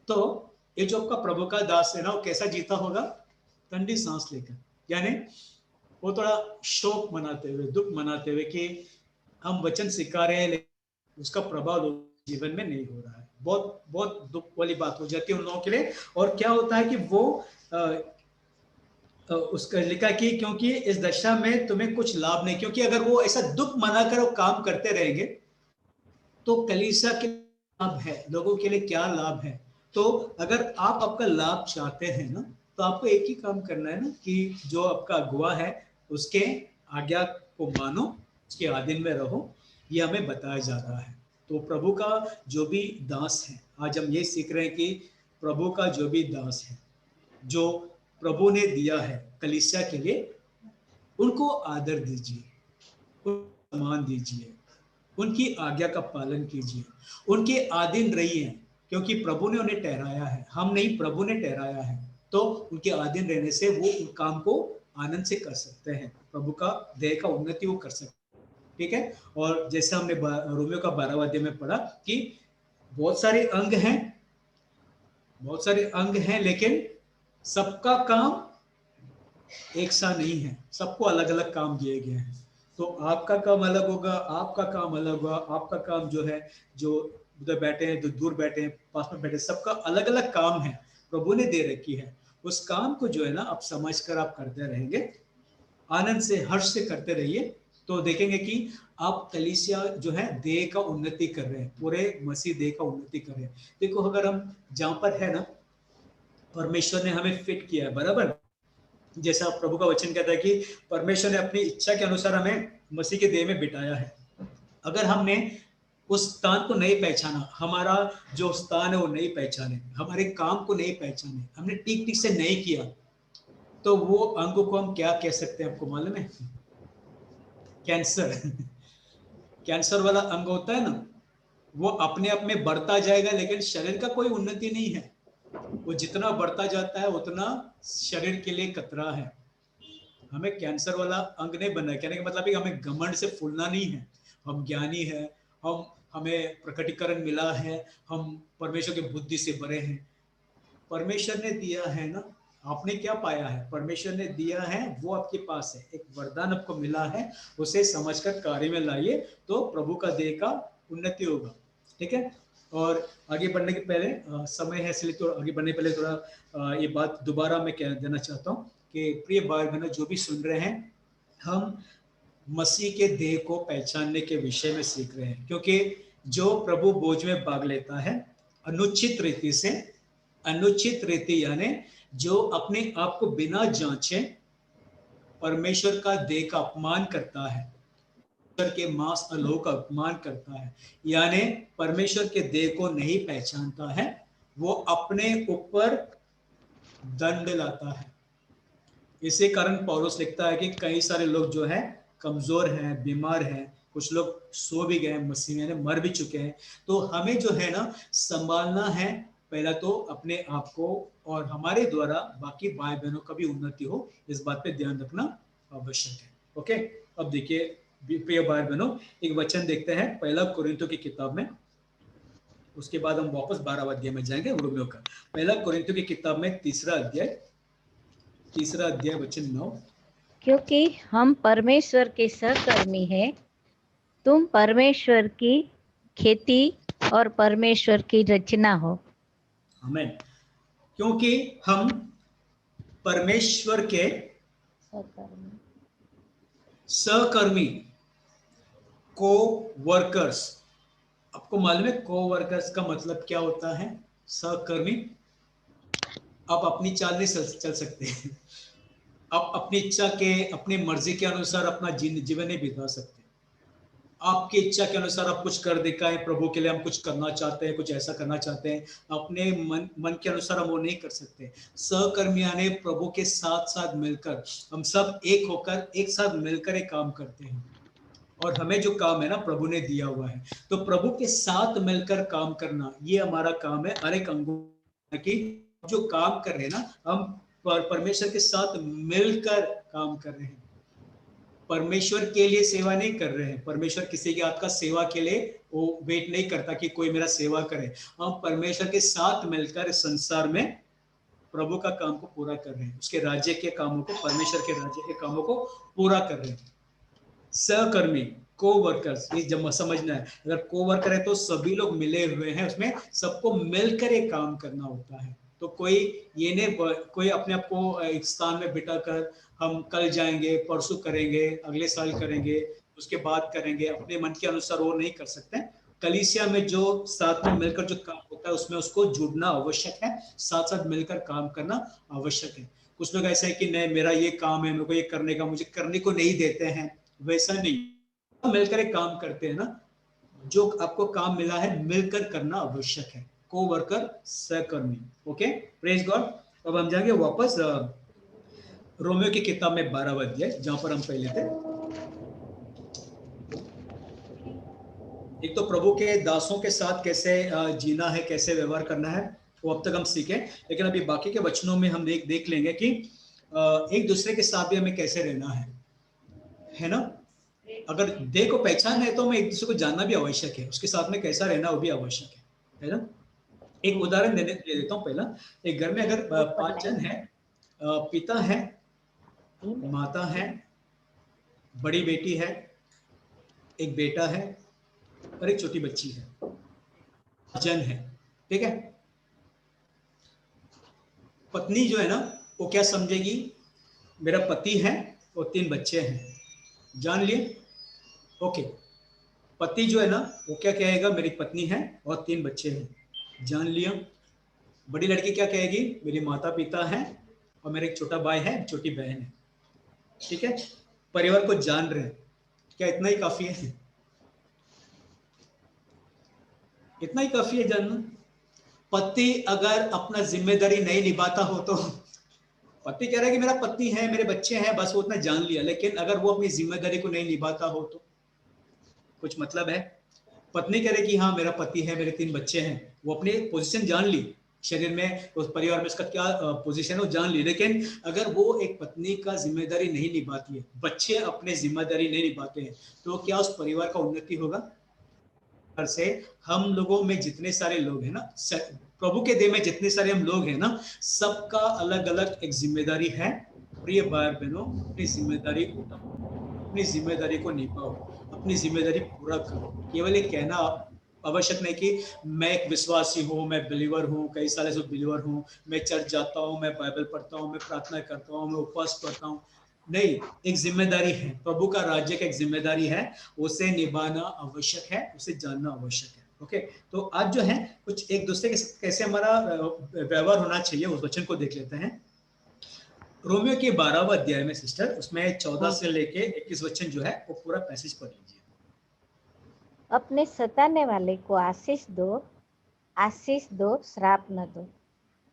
तो ये जो आपका प्रभु का दास है ना, वो कैसा जीता होगा? ठंडी सांस लेकर, यानी वो थोड़ा शोक मनाते हुए, दुख मनाते हुए कि हम वचन सिखा रहे हैं लेकिन उसका प्रभाव जीवन में नहीं हो रहा है। बहुत बहुत दुख वाली बात हो जाती है उन लोगों के लिए। और क्या होता है कि वो उसका लिखा कि क्योंकि इस दशा में तुम्हें कुछ लाभ नहीं, क्योंकि अगर वो ऐसा दुख मनाकर वो काम करते रहेंगे तो कलीसिया के लाभ है, लोगों के लिए क्या लाभ है? तो अगर आप आपका लाभ चाहते हैं ना, तो आपको एक ही काम करना है ना, कि जो आपका अगुवा है उसके आज्ञा को मानो, उसके अधीन में रहो। ये हमें बताया जा रहा है। तो प्रभु का जो भी दास है, आज हम ये सीख रहे हैं कि प्रभु का जो भी दास है, जो प्रभु ने दिया है कलीसिया के लिए, उनको आदर दीजिए, उनको सम्मान दीजिए, उनकी आज्ञा का पालन कीजिए, उनके अधीन रहिए, क्योंकि प्रभु ने उन्हें ठहराया है, हम नहीं, प्रभु ने ठहराया है। तो उनके अधीन रहने से वो उन काम को आनंद से कर सकते हैं, प्रभु का देह का उन्नति वो कर सकते हैं। ठीक है। और जैसे हमने रोमियो का 12वां अध्याय में पढ़ा कि बहुत सारे अंग हैं, बहुत सारे अंग हैं, लेकिन सबका काम एक सा नहीं है, सबको अलग अलग काम दिए गए हैं। तो आपका काम अलग होगा, आपका काम अलग होगा, आपका काम जो है, जो उधर बैठे हैं, जो दूर बैठे हैं, पास में बैठे, सबका अलग अलग काम है, प्रभु ने दे रखी है। उस काम को जो है ना, आप समझ कर आप करते रहेंगे, आनंद से, हर्ष से करते रहिए, तो देखेंगे कि आप कलीसिया जो है देह का उन्नति कर रहे हैं, पूरे मसीह देह का उन्नति कर रहे हैं। देखो, अगर हम जहां पर है ना, परमेश्वर ने हमें फिट किया है, बराबर, जैसा प्रभु का वचन कहता है कि परमेश्वर ने अपनी इच्छा के अनुसार हमें मसीह के देह में बिठाया है। अगर हमने उस स्थान को नहीं पहचाना, हमारा जो स्थान है वो नहीं पहचाने, हमारे काम को नहीं पहचाने, हमने ठीक ठीक से नहीं किया, तो वो अंग को हम क्या कह सकते हैं, आपको मालूम है? कैंसर। कैंसर वाला अंग होता है ना, वो अपने आप में बढ़ता जाएगा, लेकिन शरीर का कोई उन्नति नहीं है। वो जितना बढ़ता जाता है उतना शरीर के लिए खतरा है। हमें कैंसर वाला अंग नहीं बनना है। कहने का मतलब है कि हमें घमंड से फूलना नहीं है। हम ज्ञानी है, हमें प्रकटीकरण मिला है, हम परमेश्वर की बुद्धि से भरे हैं। परमेश्वर ने दिया है ना, आपने क्या पाया है? परमेश्वर ने दिया है, वो आपके पास है, एक वरदान आपको मिला है, उसे समझकर कार्य में लाइए, तो प्रभु का देह का उन्नति होगा। ठीक है। और आगे बढ़ने के पहले समय है, इसलिए तो आगे बढ़ने के पहले थोड़ा ये बात दोबारा मैं कह देना चाहता हूँ कि प्रिय भाई बहनों, जो भी सुन रहे हैं, हम मसीह के देह को पहचानने के विषय में सीख रहे हैं, क्योंकि जो प्रभु भोज में भाग लेता है अनुचित रीति से, अनुचित रीति यानी जो अपने आप को बिना जांचे परमेश्वर का देह का अपमान करता है, परमेश्वर के मांस और लहू का अपमान करता है, यानी परमेश्वर के देह को नहीं पहचानता है, वो अपने ऊपर दंड लाता है। इसी कारण पौलुस लिखता है कि कई सारे लोग जो है कमजोर हैं, बीमार हैं, कुछ लोग सो भी गए, मसीह में मर भी चुके हैं। तो हमें जो है ना संभालना है, पहला तो अपने आप को, और हमारे द्वारा बाकी भाई बहनों का भी उन्नति हो, इस बात पे ध्यान रखना आवश्यक है। ओके। अब देखिए प्रिय भाई बहनों, एक वचन देखते हैं पहला कुरिन्थियों की किताब में, उसके बाद हम वापस 12वां अध्याय में जाएंगे रोमियो का। पहला कुरिन्थियों की किताब में तीसरा अध्याय वचन 9। क्योंकि हम परमेश्वर के सहकर्मी हैं, तुम परमेश्वर की खेती और परमेश्वर की रचना हो। आमीन। क्योंकि हम परमेश्वर के सहकर्मी, को वर्कर्स। आपको मालूम है को वर्कर्स का मतलब क्या होता है? सहकर्मी। आप अपनी चाल नहीं चल सकते। आप अपनी इच्छा के, अपनी मर्जी के अनुसार अपना जीवन नहीं बिता सकते। आपकी इच्छा के अनुसार आप कुछ कर दिखाएं, प्रभु के लिए हम कुछ करना चाहते हैं, कुछ ऐसा करना चाहते हैं, अपने मन के अनुसार हम वो नहीं कर सकते। सहकर्मी यानी प्रभु के साथ साथ मिलकर, हम सब एक होकर एक साथ मिलकर एक काम करते हैं। और हमें जो काम है ना प्रभु ने दिया हुआ है, तो प्रभु के साथ मिलकर काम करना, ये हमारा काम है। हर एक अंगों की जो काम कर रहे हैं ना, हम परमेश्वर के साथ मिलकर काम कर रहे हैं। परमेश्वर के लिए सेवा नहीं कर रहे हैं। परमेश्वर किसी के आपका सेवा के लिए वो वेट नहीं करता कि कोई मेरा सेवा करे। हम परमेश्वर के साथ मिलकर संसार में प्रभु का काम को पूरा कर रहे हैं, उसके राज्य के कामों को, परमेश्वर के राज्य के कामों को पूरा कर रहे हैं। सहकर्मी, को वर्कर्स, ये जब समझना है, अगर को वर्कर है तो सभी लोग मिले हुए हैं, उसमें सबको मिलकर एक काम करना होता है। तो कोई ये नहीं, कोई अपने आप को एक स्थान में बिठाकर हम कल जाएंगे, परसों करेंगे, अगले साल करेंगे, उसके बाद करेंगे, अपने मन के अनुसार वो नहीं कर सकते। कलीसिया में जो साथ में मिलकर जो काम होता है उसमें उसको जुड़ना आवश्यक है, साथ साथ मिलकर काम करना आवश्यक है। कुछ लोग ऐसा है कि नहीं मेरा ये काम है, मेरे को ये करने का, मुझे करने को नहीं देते हैं, वैसा नहीं। मिलकर एक काम करते हैं ना, जो आपको काम मिला है मिलकर करना आवश्यक है। को वर्कर, सहकर्मी। Okay, praise God. अब हम जाएंगे वापस रोमियो की किताब में 12वां अध्याय, जहां पर हम पहले थे। एक तो प्रभु के दासों के साथ कैसे जीना है, कैसे व्यवहार करना है, वो अब तक हम सीखे। लेकिन अभी बाकी के वचनों में हम देख लेंगे कि एक दूसरे के साथ भी हमें कैसे रहना है ना। अगर देह को पहचान है तो हमें एक दूसरे को जानना भी आवश्यक है, उसके साथ में कैसा रहना वो भी आवश्यक है ना। एक उदाहरण दे देता हूँ। पहला, एक घर में अगर 5 जन है, पिता है, माता है, बड़ी बेटी है, एक बेटा है और एक छोटी बच्ची है, जन है, ठीक है। पत्नी जो है ना वो क्या समझेगी, मेरा पति है और 3 बच्चे हैं, जान लिए। ओके, पति जो है ना वो क्या कहेगा, मेरी पत्नी है और 3 बच्चे हैं, जान लिया। बड़ी लड़की क्या कहेगी, मेरे माता पिता हैं और मेरा एक छोटा भाई है, छोटी बहन है, ठीक है। परिवार को जान रहे हैं, क्या इतना ही काफी है? इतना ही काफी है जानना। पति अगर अपना जिम्मेदारी नहीं निभाता हो तो, पति कह रहा है कि मेरा पति है, मेरे बच्चे हैं, बस वो उतना जान लिया, लेकिन अगर वो अपनी जिम्मेदारी को नहीं निभाता हो तो कुछ मतलब है। पत्नी कह रही कि हाँ मेरा पति है, मेरे 3 बच्चे हैं, वो अपनी पोजीशन जान ली, शरीर में, उस परिवार में उसका क्या पोजीशन है वो जान ली, लेकिन अगर वो एक पत्नी का जिम्मेदारी नहीं निभाती है, बच्चे अपने जिम्मेदारी नहीं निभाते हैं, तो क्या उस परिवार का उन्नति होगा? से हम लोगों में जितने सारे लोग हैं ना, प्रभु के देह में जितने सारे हम लोग हैं ना, सबका अलग अलग एक जिम्मेदारी है। प्रिय भाई बहनों, अपनी जिम्मेदारी उठाओ, अपनी जिम्मेदारी को निभाओ, अपनी जिम्मेदारी पूरा करो। केवल ये कहना आवश्यक नहीं कि मैं एक विश्वासी हूँ, मैं बिलीवर हूँ, कई साल से बिलीवर हूँ, मैं चर्च जाता हूँ, मैं बाइबल पढ़ता हूँ, मैं प्रार्थना करता हूँ, मैं उपवास करता हूँ। नहीं, एक जिम्मेदारी है, प्रभु का राज्य का एक जिम्मेदारी है, उसे निभाना आवश्यक है, उसे जानना आवश्यक है। ओके, तो आज जो है कुछ एक दूसरे के साथ कैसे हमारा व्यवहार होना चाहिए, उस वचन को देख लेते हैं। रोमियो के 12वां अध्याय में सिस्टर, उसमें 14 से लेके 21 वचन जो है वो पूरा पैसेज पढ़ लीजिए। अपने सताने वाले को आशीष दो, श्राप न दो।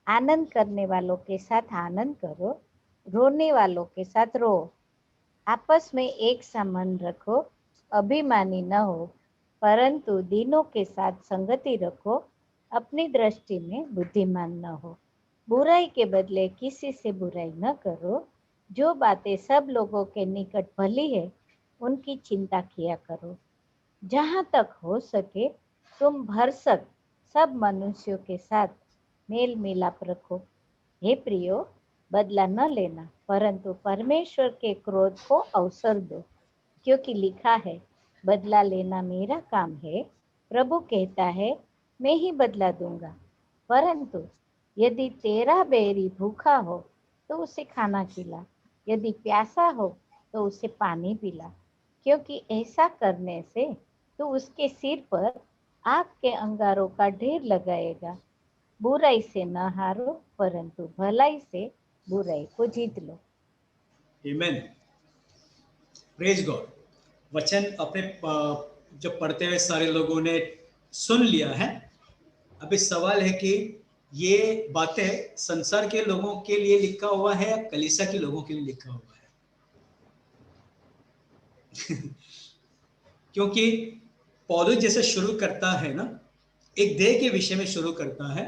आनंद करने वालों के साथ आनंद करो, रोने वालों के साथ रो। आपस में एक सा मन रखो, अभिमानी न हो, परंतु दीनों के साथ संगति रखो, अपनी दृष्टि में बुद्धिमान न हो। बुराई के बदले किसी से बुराई न करो। जो बातें सब लोगों के निकट भली है उनकी चिंता किया करो। जहाँ तक हो सके तुम भरसक सब मनुष्यों के साथ मेल मिलाप रखो। हे प्रियो, बदला न लेना, परंतु परमेश्वर के क्रोध को अवसर दो, क्योंकि लिखा है, बदला लेना मेरा काम है, प्रभु कहता है, मैं ही बदला दूंगा। परंतु यदि तेरा बैरी भूखा हो तो उसे खाना खिला, यदि प्यासा हो तो उसे पानी पिला, क्योंकि ऐसा करने से तो उसके सिर पर आग के अंगारों का ढेर लगाएगा। बुराई से न हारो, परंतु भलाई से बुराई को जीत लो। आमीन, प्रेज गॉड। वचन अपने जब पढ़ते हुए सारे लोगों ने सुन लिया है। अभी सवाल है कि ये बातें संसार के लोगों के लिए लिखा हुआ है या कलीसिया के लोगों के लिए लिखा हुआ है? क्योंकि पौलुस जैसे शुरू करता है ना, एक देह के विषय में शुरू करता है।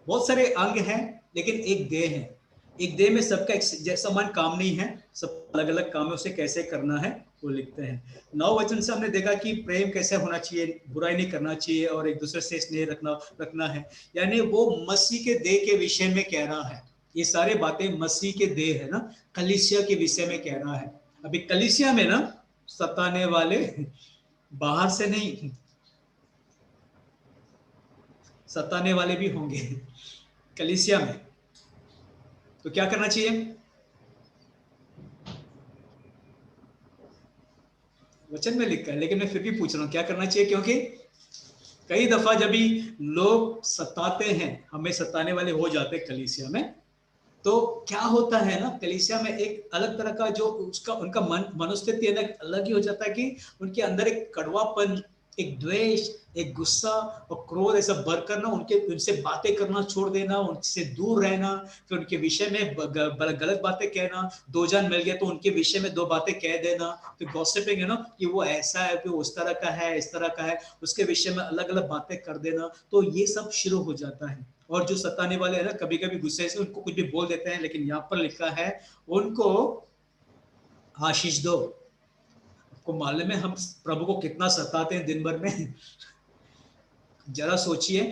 बहुत सारे अंग हैं लेकिन एक देह है। एक देह में सबका एक जैसा समान काम नहीं है, सब अलग अलग कामों से कैसे करना है वो लिखते हैं। 9 वचन से हमने देखा कि प्रेम कैसे होना चाहिए, बुराई नहीं करना चाहिए और एक दूसरे से स्नेह रखना है। यानी वो मसीह के देह के विषय में कह रहा है। ये सारे बातें मसीह के देह है ना, कलीसिया के विषय में कह रहा है। अभी कलीसिया में ना सताने वाले बाहर से नहीं, सताने वाले भी होंगे कलीसिया में। तो क्या करना चाहिए? वचन में लिखा है लेकिन मैं फिर भी पूछ रहा हूं क्या करना चाहिए, क्योंकि कई दफा जब भी लोग सताते हैं, हमें सताने वाले हो जाते हैं कलीसिया में, तो क्या होता है ना, कलीसिया में एक अलग तरह का जो उसका उनका मनोस्थिति अलग ही हो जाता है कि उनके अंदर एक कड़वापन, एक द्वेष, एक गुस्सा और क्रोध ऐसा भरकर ना उनसे बातें करना छोड़ देना, उनसे दूर रहना, फिर उनके विषय में गलत बातें कहना। दो जन मिल गए तो उनके विषय में दो बातें कह देना, फिर गॉसिपिंग है ना कि वो ऐसा है, फिर उस तरह का है, इस तरह का है, उसके विषय में अलग अलग बातें कर देना। तो ये सब शुरू हो जाता है। और जो सताने वाले हैं ना, कभी कभी गुस्से से उनको कुछ भी बोल देते हैं, लेकिन यहाँ पर लिखा है उनको आशीष दो। आपको मालूम है हम प्रभु को कितना सताते हैं दिन भर में? जरा सोचिए,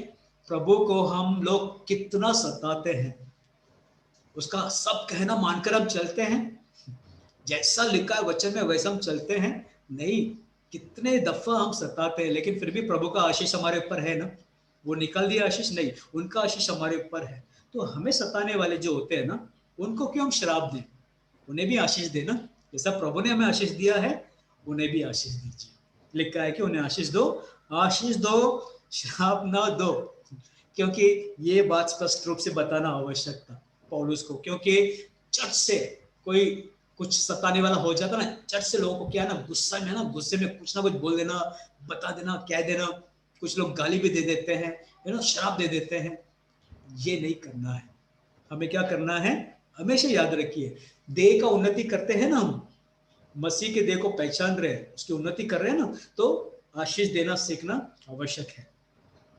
प्रभु को हम लोग कितना सताते हैं, उसका सब कहना मानकर हम चलते हैं, जैसा लिखा है वचन में वैसा हम चलते हैं? नहीं, कितने दफा हम सताते हैं, लेकिन फिर भी प्रभु का आशीष हमारे ऊपर है ना। वो निकल दिया आशीष? नहीं, उनका आशीष हमारे ऊपर है। तो हमें सताने वाले जो होते हैं ना, उनको क्यों हम श्राप दें? उन्हें भी आशीष देना, जैसा प्रभु ने हमें आशीष दिया है उन्हें भी आशीष दीजिए। लिखा है कि उन्हें आशीष दो, आशीष दो, श्राप ना दो। क्योंकि ये बात स्पष्ट रूप से बताना आवश्यक था पौलुस को, क्योंकि चर्च से कोई कुछ सताने वाला हो जाता ना, चर्च से लोगों को क्या ना, गुस्सा में ना, गुस्से में कुछ ना कुछ बोल देना, बता देना, कह देना। कुछ लोग गाली भी दे देते हैं, है ना, शराब दे देते हैं। ये नहीं करना है। हमें क्या करना है? हमेशा याद रखिए, देह का उन्नति करते हैं ना हम, मसीह के देह को पहचान रहे हैं, उसकी उन्नति कर रहे हैं ना, तो आशीष देना सीखना आवश्यक है,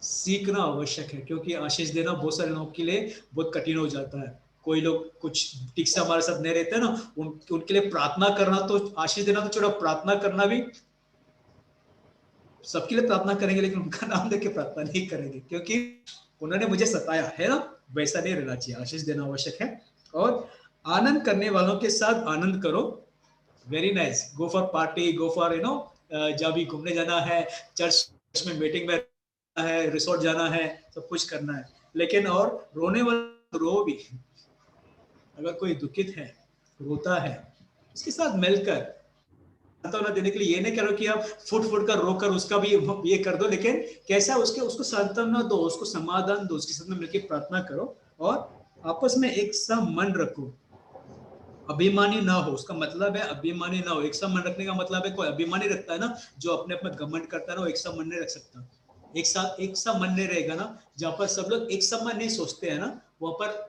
सीखना आवश्यक है। क्योंकि आशीष देना बहुत सारे लोगों के लिए बहुत कठिन हो जाता है। कोई लोग कुछ ठीक से हमारे साथ नहीं रहते ना, उनके लिए प्रार्थना करना, तो आशीष देना तो छोड़ा, प्रार्थना करना भी, सबके लिए प्रार्थना करेंगे लेकिन उनका नाम लेके प्रार्थना नहीं करेंगे, क्योंकि उन्होंने मुझे सताया है ना। वैसा नहीं रहना चाहिए, आशीष देना आवश्यक है। और आनंद करने वालों के साथ आनंद करो। Very nice, go for party, go for जब भी घूमने जाना है, चर्च में मीटिंग में है, रिसोर्ट जाना है, सब कुछ करना है, लेकिन और रोने वाला रो भी। अगर कोई दुखित है, रोता है, उसके साथ मिलकर सांत्वना देने के लिए, ये नहीं करो कि आप फुट फुट कर रोकर उसका भी ये कर दो, लेकिन कैसा उसको सांत्वना दो, उसको समाधान दो, उसके साथ में मिलकर प्रार्थना करो और आपस में एक सा मन रखो। अभिमानी ना हो, उसका मतलब है अभिमानी ना हो। एक सा मन रखने का मतलब है, कोई अभिमानी रखता है ना, जो अपने आप में घमंड करता है ना, वो एक सा मन नहीं रख सकता। एक सा मन नहीं रहेगा ना, जहां पर सब लोग एक समान नहीं सोचते हैं ना, वहां पर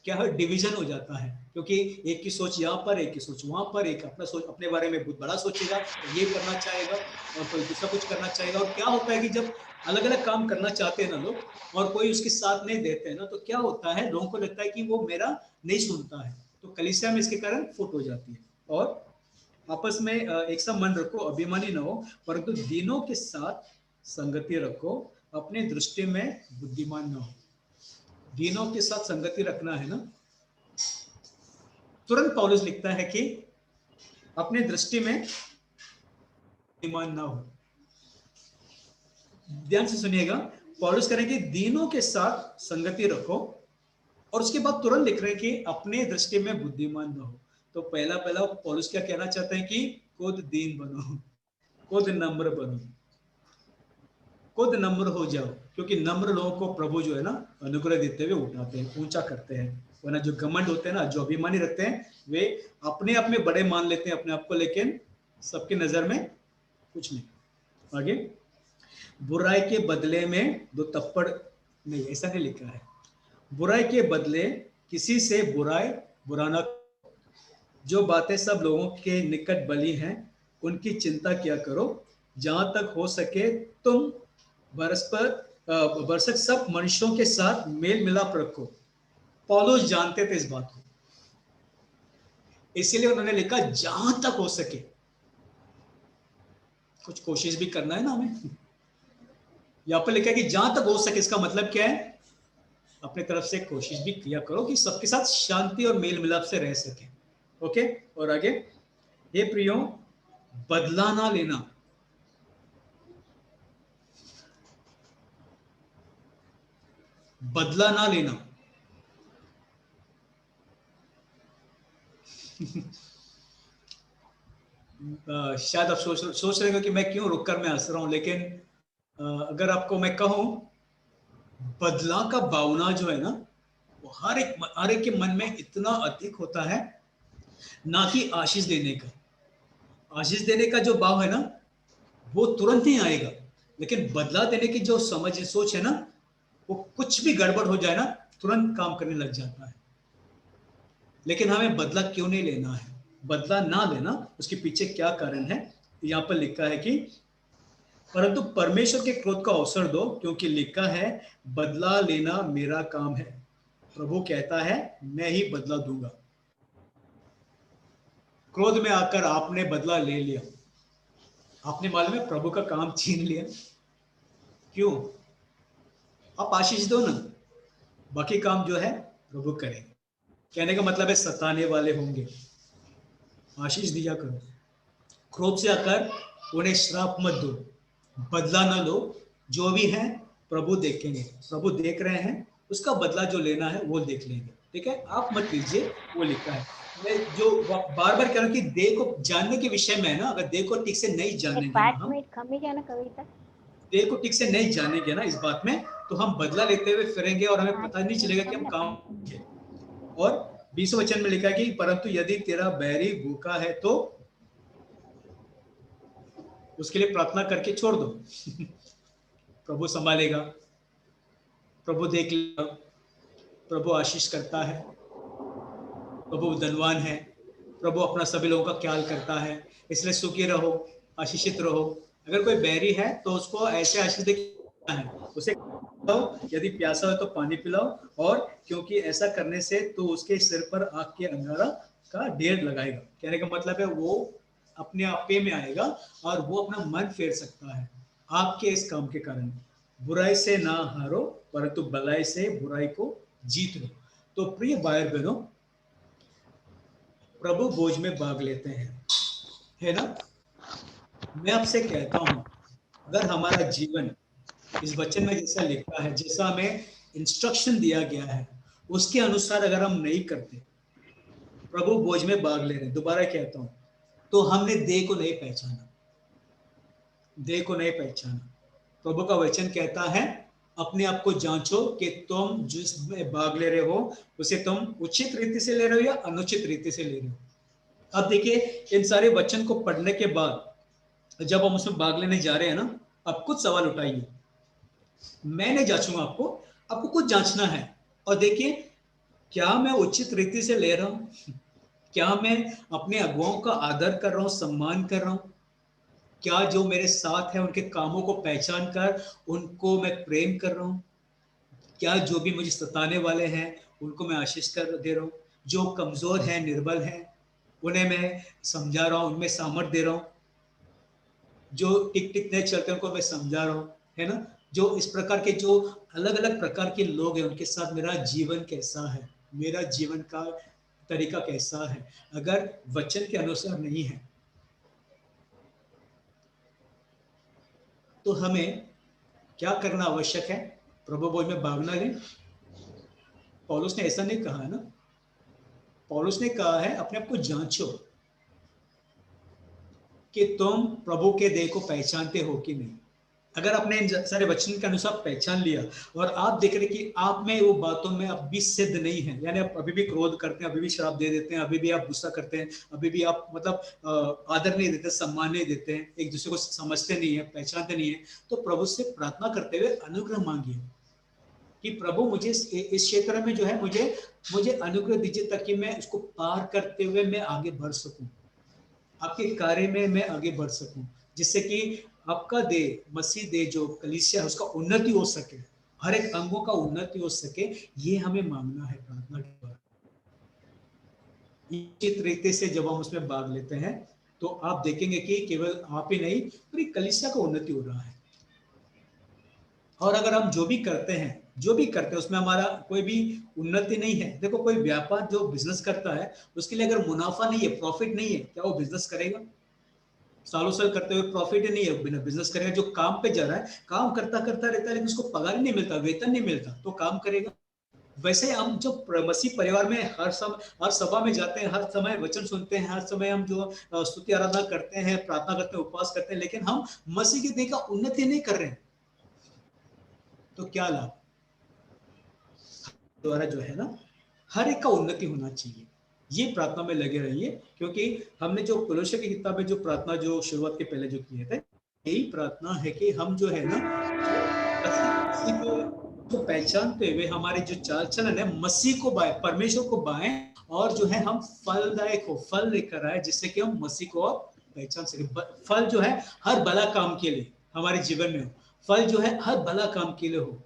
क्या है, डिवीजन हो जाता है। क्योंकि एक की सोच यहाँ पर, एक की सोच वहां पर, एक अपना सोच अपने बारे में बहुत बड़ा सोचेगा, ये करना चाहेगा, और कोई दूसरा कुछ करना चाहेगा। और क्या होता है कि जब अलग अलग काम करना चाहते हैं ना लोग, और कोई उसके साथ नहीं देते हैं ना, तो क्या होता है, लोगों को लगता है कि वो मेरा नहीं सुनता है। तो कलीसिया में इसके कारण फुट हो जाती है। और आपस में एक सा मन रखो, अभिमानी ना हो, परंतु दिनों के साथ संगति रखो, अपने दृष्टि में बुद्धिमान ना हो। दिनों के साथ संगति रखना है ना। तुरंत पौलुस लिखता है कि अपने दृष्टि में बुद्धिमान ना हो। ध्यान से सुनिएगा, पौलुस कह रहे हैं कि दिनों के साथ संगति रखो, और उसके बाद तुरंत लिख रहे हैं कि अपने दृष्टि में बुद्धिमान ना हो। तो पहला पहला पौलुस क्या कहना चाहते हैं कि खुद दीन बनो, खुद नम्र बनो, खुद नम्र हो जाओ। क्योंकि नम्र लोगों को प्रभु जो है ना, अनुग्रह देते हुए उठाते हैं, ऊंचा करते हैं। वरना जो घमंड होते हैं ना, जो अभिमानी रखते हैं, वे अपने आप में बड़े मान लेते हैं अपने आप को, लेकिन सबकी नजर में कुछ नहीं। आगे, बुराई के बदले में दो थप्पड़ नहीं, ऐसा नहीं लिखा है। बुराई के बदले किसी से बुरा ना। जो बातें सब लोगों के निकट बली हैं, उनकी चिंता किया करो। जहां तक हो सके तुम भरसक सब मनुष्यों के साथ मेल मिलाप रखो। पौलुस जानते थे इस बात को, इसीलिए उन्होंने लिखा जहां तक हो सके। कुछ कोशिश भी करना है ना हमें। यहां पर लिखा है कि जहां तक हो सके, इसका मतलब क्या है? अपने तरफ से कोशिश भी किया करो कि सबके साथ शांति और मेल मिलाप से रह सके। ओके, और आगे, हे प्रियो, बदला ना लेना। बदला ना लेना। शायद आप सोच रहे हो कि मैं क्यों रुक कर मैं हंस रहा हूं, लेकिन अगर आपको मैं कहूं, बदला का भावना जो है ना, वो हर एक के मन में इतना अधिक होता है, ना कि आशीष देने का। आशीष देने का जो भाव है ना, वो तुरंत ही आएगा, लेकिन बदला देने की जो समझ सोच है ना, वो कुछ भी गड़बड़ हो जाए ना, तुरंत काम करने लग जाता है। लेकिन हमें बदला क्यों नहीं लेना है? बदला ना लेना, उसके पीछे क्या कारण है? यहां पर लिखा है कि परंतु परमेश्वर के क्रोध का अवसर दो, क्योंकि लिखा है, बदला लेना मेरा काम है, प्रभु कहता है, मैं ही बदला दूंगा। क्रोध में आकर आपने बदला ले लिया, आपने मालूम है प्रभु का काम छीन लिया। क्यों? आप आशीष दो ना, बाकी काम जो है प्रभु करेंगे। कहने का मतलब है, सताने वाले होंगे, आशीष दिया करो। क्रोध से आकर उन्हें श्राप मत दो, बदला ना लो। जो भी है प्रभु देखेंगे, प्रभु देख रहे हैं, उसका बदला जो लेना है वो देख लेंगे। ठीक है, आप मत लीजिए, वो लिखा है। मैं जो बार बार कह रहा हूँ कि देह को जानने के विषय में है ना, अगर देह को ठीक से नहीं जानेंगे ना, 5 हम मिनट कमी क्या ना कविता, देह को ठीक से नहीं जानेंगे ना इस बात में, तो हम बदला लेते हुए फिरेंगे और हमें 5 पता नहीं मिनट चलेगा कि कम हम ना काम 5 मिनट। किए। और 20वें वचन में लिखा है कि परंतु यदि तेरा बैरी भूखा है तो उसके लिए प्रार्थना करके छोड़ दो। प्रभु संभालेगा, प्रभु देख लेगा, प्रभु आशीष करता है, प्रभु धनवान है, प्रभु अपना सभी लोगों का ख्याल करता है। इसलिए सुखी रहो, आशीषित रहो। अगर कोई बैरी है तो उसको ऐसे आशीष देना है, उसे यदि प्यासा हो तो पानी पिलाओ, और क्योंकि ऐसा करने से तो उसके सिर पर आग के अंगारा का ढेर लगाएगा। कहने का मतलब है, वो अपने आपे में आएगा और वो अपना मन फेर सकता है आपके इस काम के कारण। बुराई से ना हारो, परंतु भलाई से बुराई को जीत लो। तो प्रिय भाई बहनों, प्रभु भोज में भाग लेते हैं, है ना? मैं आपसे कहता हूं, अगर हमारा जीवन इस वचन में जैसा लिखा है, जैसा हमें इंस्ट्रक्शन दिया गया है, उसके अनुसार अगर हम नहीं करते, प्रभु भोज में भाग ले रहे हैं, दोबारा कहता हूं, तो हमने देह को नहीं पहचाना, देह को नहीं पहचाना। प्रभु का वचन कहता है, अपने आप को जांचो कि तुम जिसमें भाग ले रहे हो, उसे तुम उचित रीति से ले रहे हो या अनुचित रीति से ले रहे हो। अब देखिए, इन सारे वचन को पढ़ने के बाद जब हम उसमें भाग लेने जा रहे हैं ना, अब कुछ सवाल उठाइए। मैं नहीं जांचूंगा आपको, आपको कुछ जांचना है। और देखिए, क्या मैं उचित रीति से ले रहा हूं? क्या मैं अपने अगुवाओं का आदर कर रहा हूं, सम्मान कर रहा हूं? क्या जो मेरे साथ है उनके कामों को पहचान कर उनको मैं प्रेम कर रहा हूं? क्या जो भी मुझे सताने वाले हैं उनको मैं आशीष कर दे रहा हूं? जो कमजोर हैं, निर्बल हैं, उन्हें मैं समझा रहा हूं, उनमें सामर्थ दे रहा हूं? जो टिक टिक नहीं चलते उनको मैं समझा रहा हूँ, है ना? जो इस प्रकार के जो अलग अलग प्रकार के लोग हैं, उनके साथ मेरा जीवन कैसा है, मेरा जीवन का तरीका कैसा है? अगर वचन के अनुसार नहीं है, तो हमें क्या करना आवश्यक है? प्रभु भोज में भागना लें? पौलुस ने ऐसा नहीं कहा है ना। पौलुस ने कहा है, अपने आप को जांचो कि तुम प्रभु के देह को पहचानते हो कि नहीं। अगर आपने इन सारे वचन के अनुसार पहचान लिया और आप देख रहे कि आप में वो बातों में अब भी सिद्ध नहीं है, यानी आप अभी भी क्रोध करते हैं, अभी भी शराब दे देते हैं, अभी भी आप गुस्सा करते हैं, अभी भी आप मतलब आदर नहीं देते, सम्मान नहीं देते हैं, एक दूसरे को समझते नहीं है, पहचानते नहीं है, तो प्रभु से प्रार्थना करते हुए अनुग्रह मांगिए कि प्रभु मुझे इस क्षेत्र में जो है, मुझे मुझे अनुग्रह दीजिए, ताकि मैं उसको पार करते हुए मैं आगे बढ़ सकूं, आपके कार्य में मैं आगे बढ़ सकूं, जिससे कि आपका दे, मसीह दे, जो कलीसिया है उसका उन्नति हो सके, हर एक अंगों का उन्नति हो सके, ये हमें मांगना है प्रार्थना के द्वारा। निश्चित रीति से जब हम उसमें भाग लेते हैं तो आप देखेंगे कि केवल आप ही नहीं, पूरी कलीसिया का उन्नति हो रहा है। और अगर हम जो भी करते हैं उसमें हमारा कोई भी उन्नति नहीं है, देखो कोई व्यापार जो बिजनेस करता है उसके लिए अगर मुनाफा नहीं है, प्रॉफिट नहीं है, क्या वो बिजनेस करेगा? सालों साल करते हुए प्रॉफिट ही नहीं है, बिना बिजनेस करेगा। जो काम पे जा रहा है, काम करता करता रहता है लेकिन उसको पगार नहीं मिलता, वेतन नहीं मिलता, तो काम करेगा? वैसे हम जो मसीह परिवार में हर सभा में जाते हैं, हर समय वचन सुनते हैं, हर समय हम जो स्तुति आराधना करते हैं, प्रार्थना करते हैं, उपवास करते हैं, लेकिन हम मसीह की देह का उन्नति नहीं कर रहे हैं, तो क्या लाभ? द्वारा जो है ना, हर एक का उन्नति होना चाहिए। ये प्रार्थना में लगे रहिए, क्योंकि हमने जो कोलोसे की किताब में जो प्रार्थना जो शुरुआत के पहले जो किए थे, यही प्रार्थना है कि हम जो है ना, मसीह को जो पहचानते हुए हमारे जो चाल चलन है, मसीह को बाएं, परमेश्वर को बाएं, और जो है हम फलदायक हो, फल लेकर आए, जिससे कि हम मसीह को पहचान सके। फल जो है हर भला काम के लिए हमारे जीवन में हो, फल जो है हर भला काम के लिए हो,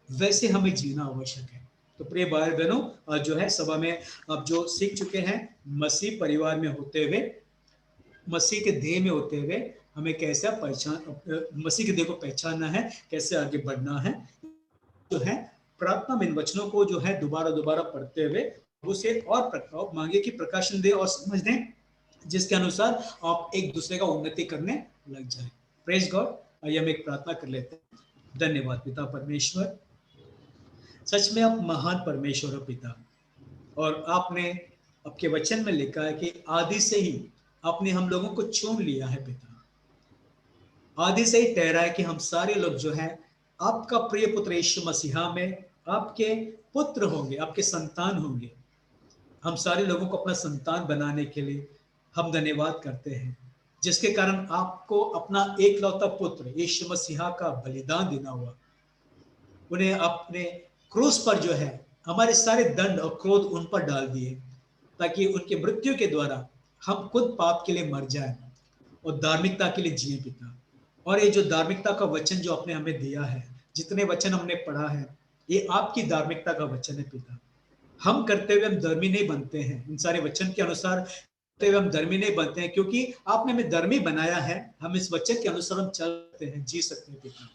वैसे हमें जीना आवश्यक है। तो प्रिय भाई बहनों, जो है सभा में अब जो सीख चुके हैं, मसीह परिवार में होते हुए, मसीह के देह में होते हुए हमें कैसे पहचान, मसीह के देह को पहचानना है, कैसे आगे बढ़ना है, जो है प्रार्थना में इन वचनों को जो है दोबारा दोबारा पढ़ते हुए उसे और मांगे कि प्रकाशन दे और समझ दें, जिसके अनुसार आप एक दूसरे का उन्नति करने लग जाए। Praise God. आइए हम एक प्रार्थना कर लेते हैं। धन्यवाद पिता परमेश्वर, सच में आप महान परमेश्वर हो पिता, और आपने आपके वचन में लिखा है कि आदि से ही आपने हम लोगों को चुन लिया है पिता। आदि से ही ठहरा है कि हम सारे लोग जो हैं आपका प्रिय पुत्र यीशु मसीहा में आपके पुत्र होंगे, आपके संतान होंगे। हम सारे लोगों को अपना संतान बनाने के लिए हम धन्यवाद करते हैं, जिसके कारण आपको अपना एकलौता पुत्र यीशु मसीहा का बलिदान देना हुआ। उन्हें अपने क्रूस पर जो है हमारे सारे दंड और क्रोध उन पर डाल दिए, ताकि उनके मृत्यु के द्वारा हम खुद पाप के लिए मर जाएं और धार्मिकता के लिए जिए पिता। और ये जो धार्मिकता का वचन जो आपने हमें दिया है, जितने वचन हमने पढ़ा है, ये आपकी धार्मिकता का वचन है पिता। हम करते हुए हम धर्मी नहीं बनते हैं, इन सारे वचन के अनुसार करते हुए हम धर्मी नहीं बनते हैं, क्योंकि आपने हमें धर्मी बनाया है। हम इस वचन के अनुसार हम चलते हैं, जी सकते हैं पिता।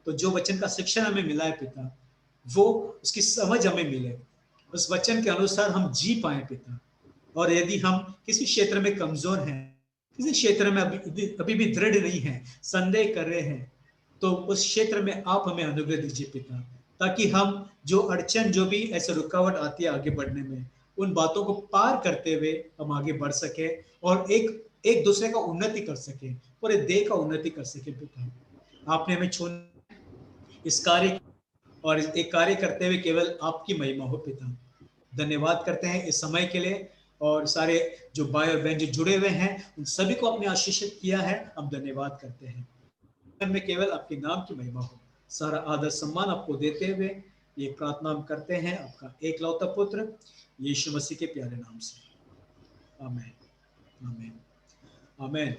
तो जो वचन का शिक्षण हमें मिला है पिता, वो उसकी समझ हमें मिले, उस वचन के अनुसार हम जी पाए पिता। और यदि हम किसी क्षेत्र में कमजोर हैं, किसी क्षेत्र में अभी भी दृढ़ नहीं है, संदेह कर रहे हैं, तो उस क्षेत्र में आप हमें अनुग्रह दीजिए पिता, ताकि हम जो अड़चन, जो भी ऐसे रुकावट आती है आगे बढ़ने में, उन बातों को पार करते हुए हम आगे बढ़ सके और एक एक दूसरे का उन्नति कर सके, पूरे देह का उन्नति कर सके पिता। आपने हमें चुन इस कार्य, और एक कार्य करते हुए केवल आपकी महिमा हो पिता। धन्यवाद करते हैं इस समय के लिए, और सारे जो भाई और बहन जो जुड़े हुए हैं उन सभी को आपने आशीषित किया है, हम धन्यवाद करते हैं। में केवल आपके नाम की महिमा हो, सारा आदर सम्मान आपको देते हुए ये प्रार्थना हम करते हैं आपका एकलौता पुत्र यीशु मसीह के प्यारे नाम से। आमीन, आमीन, आमीन।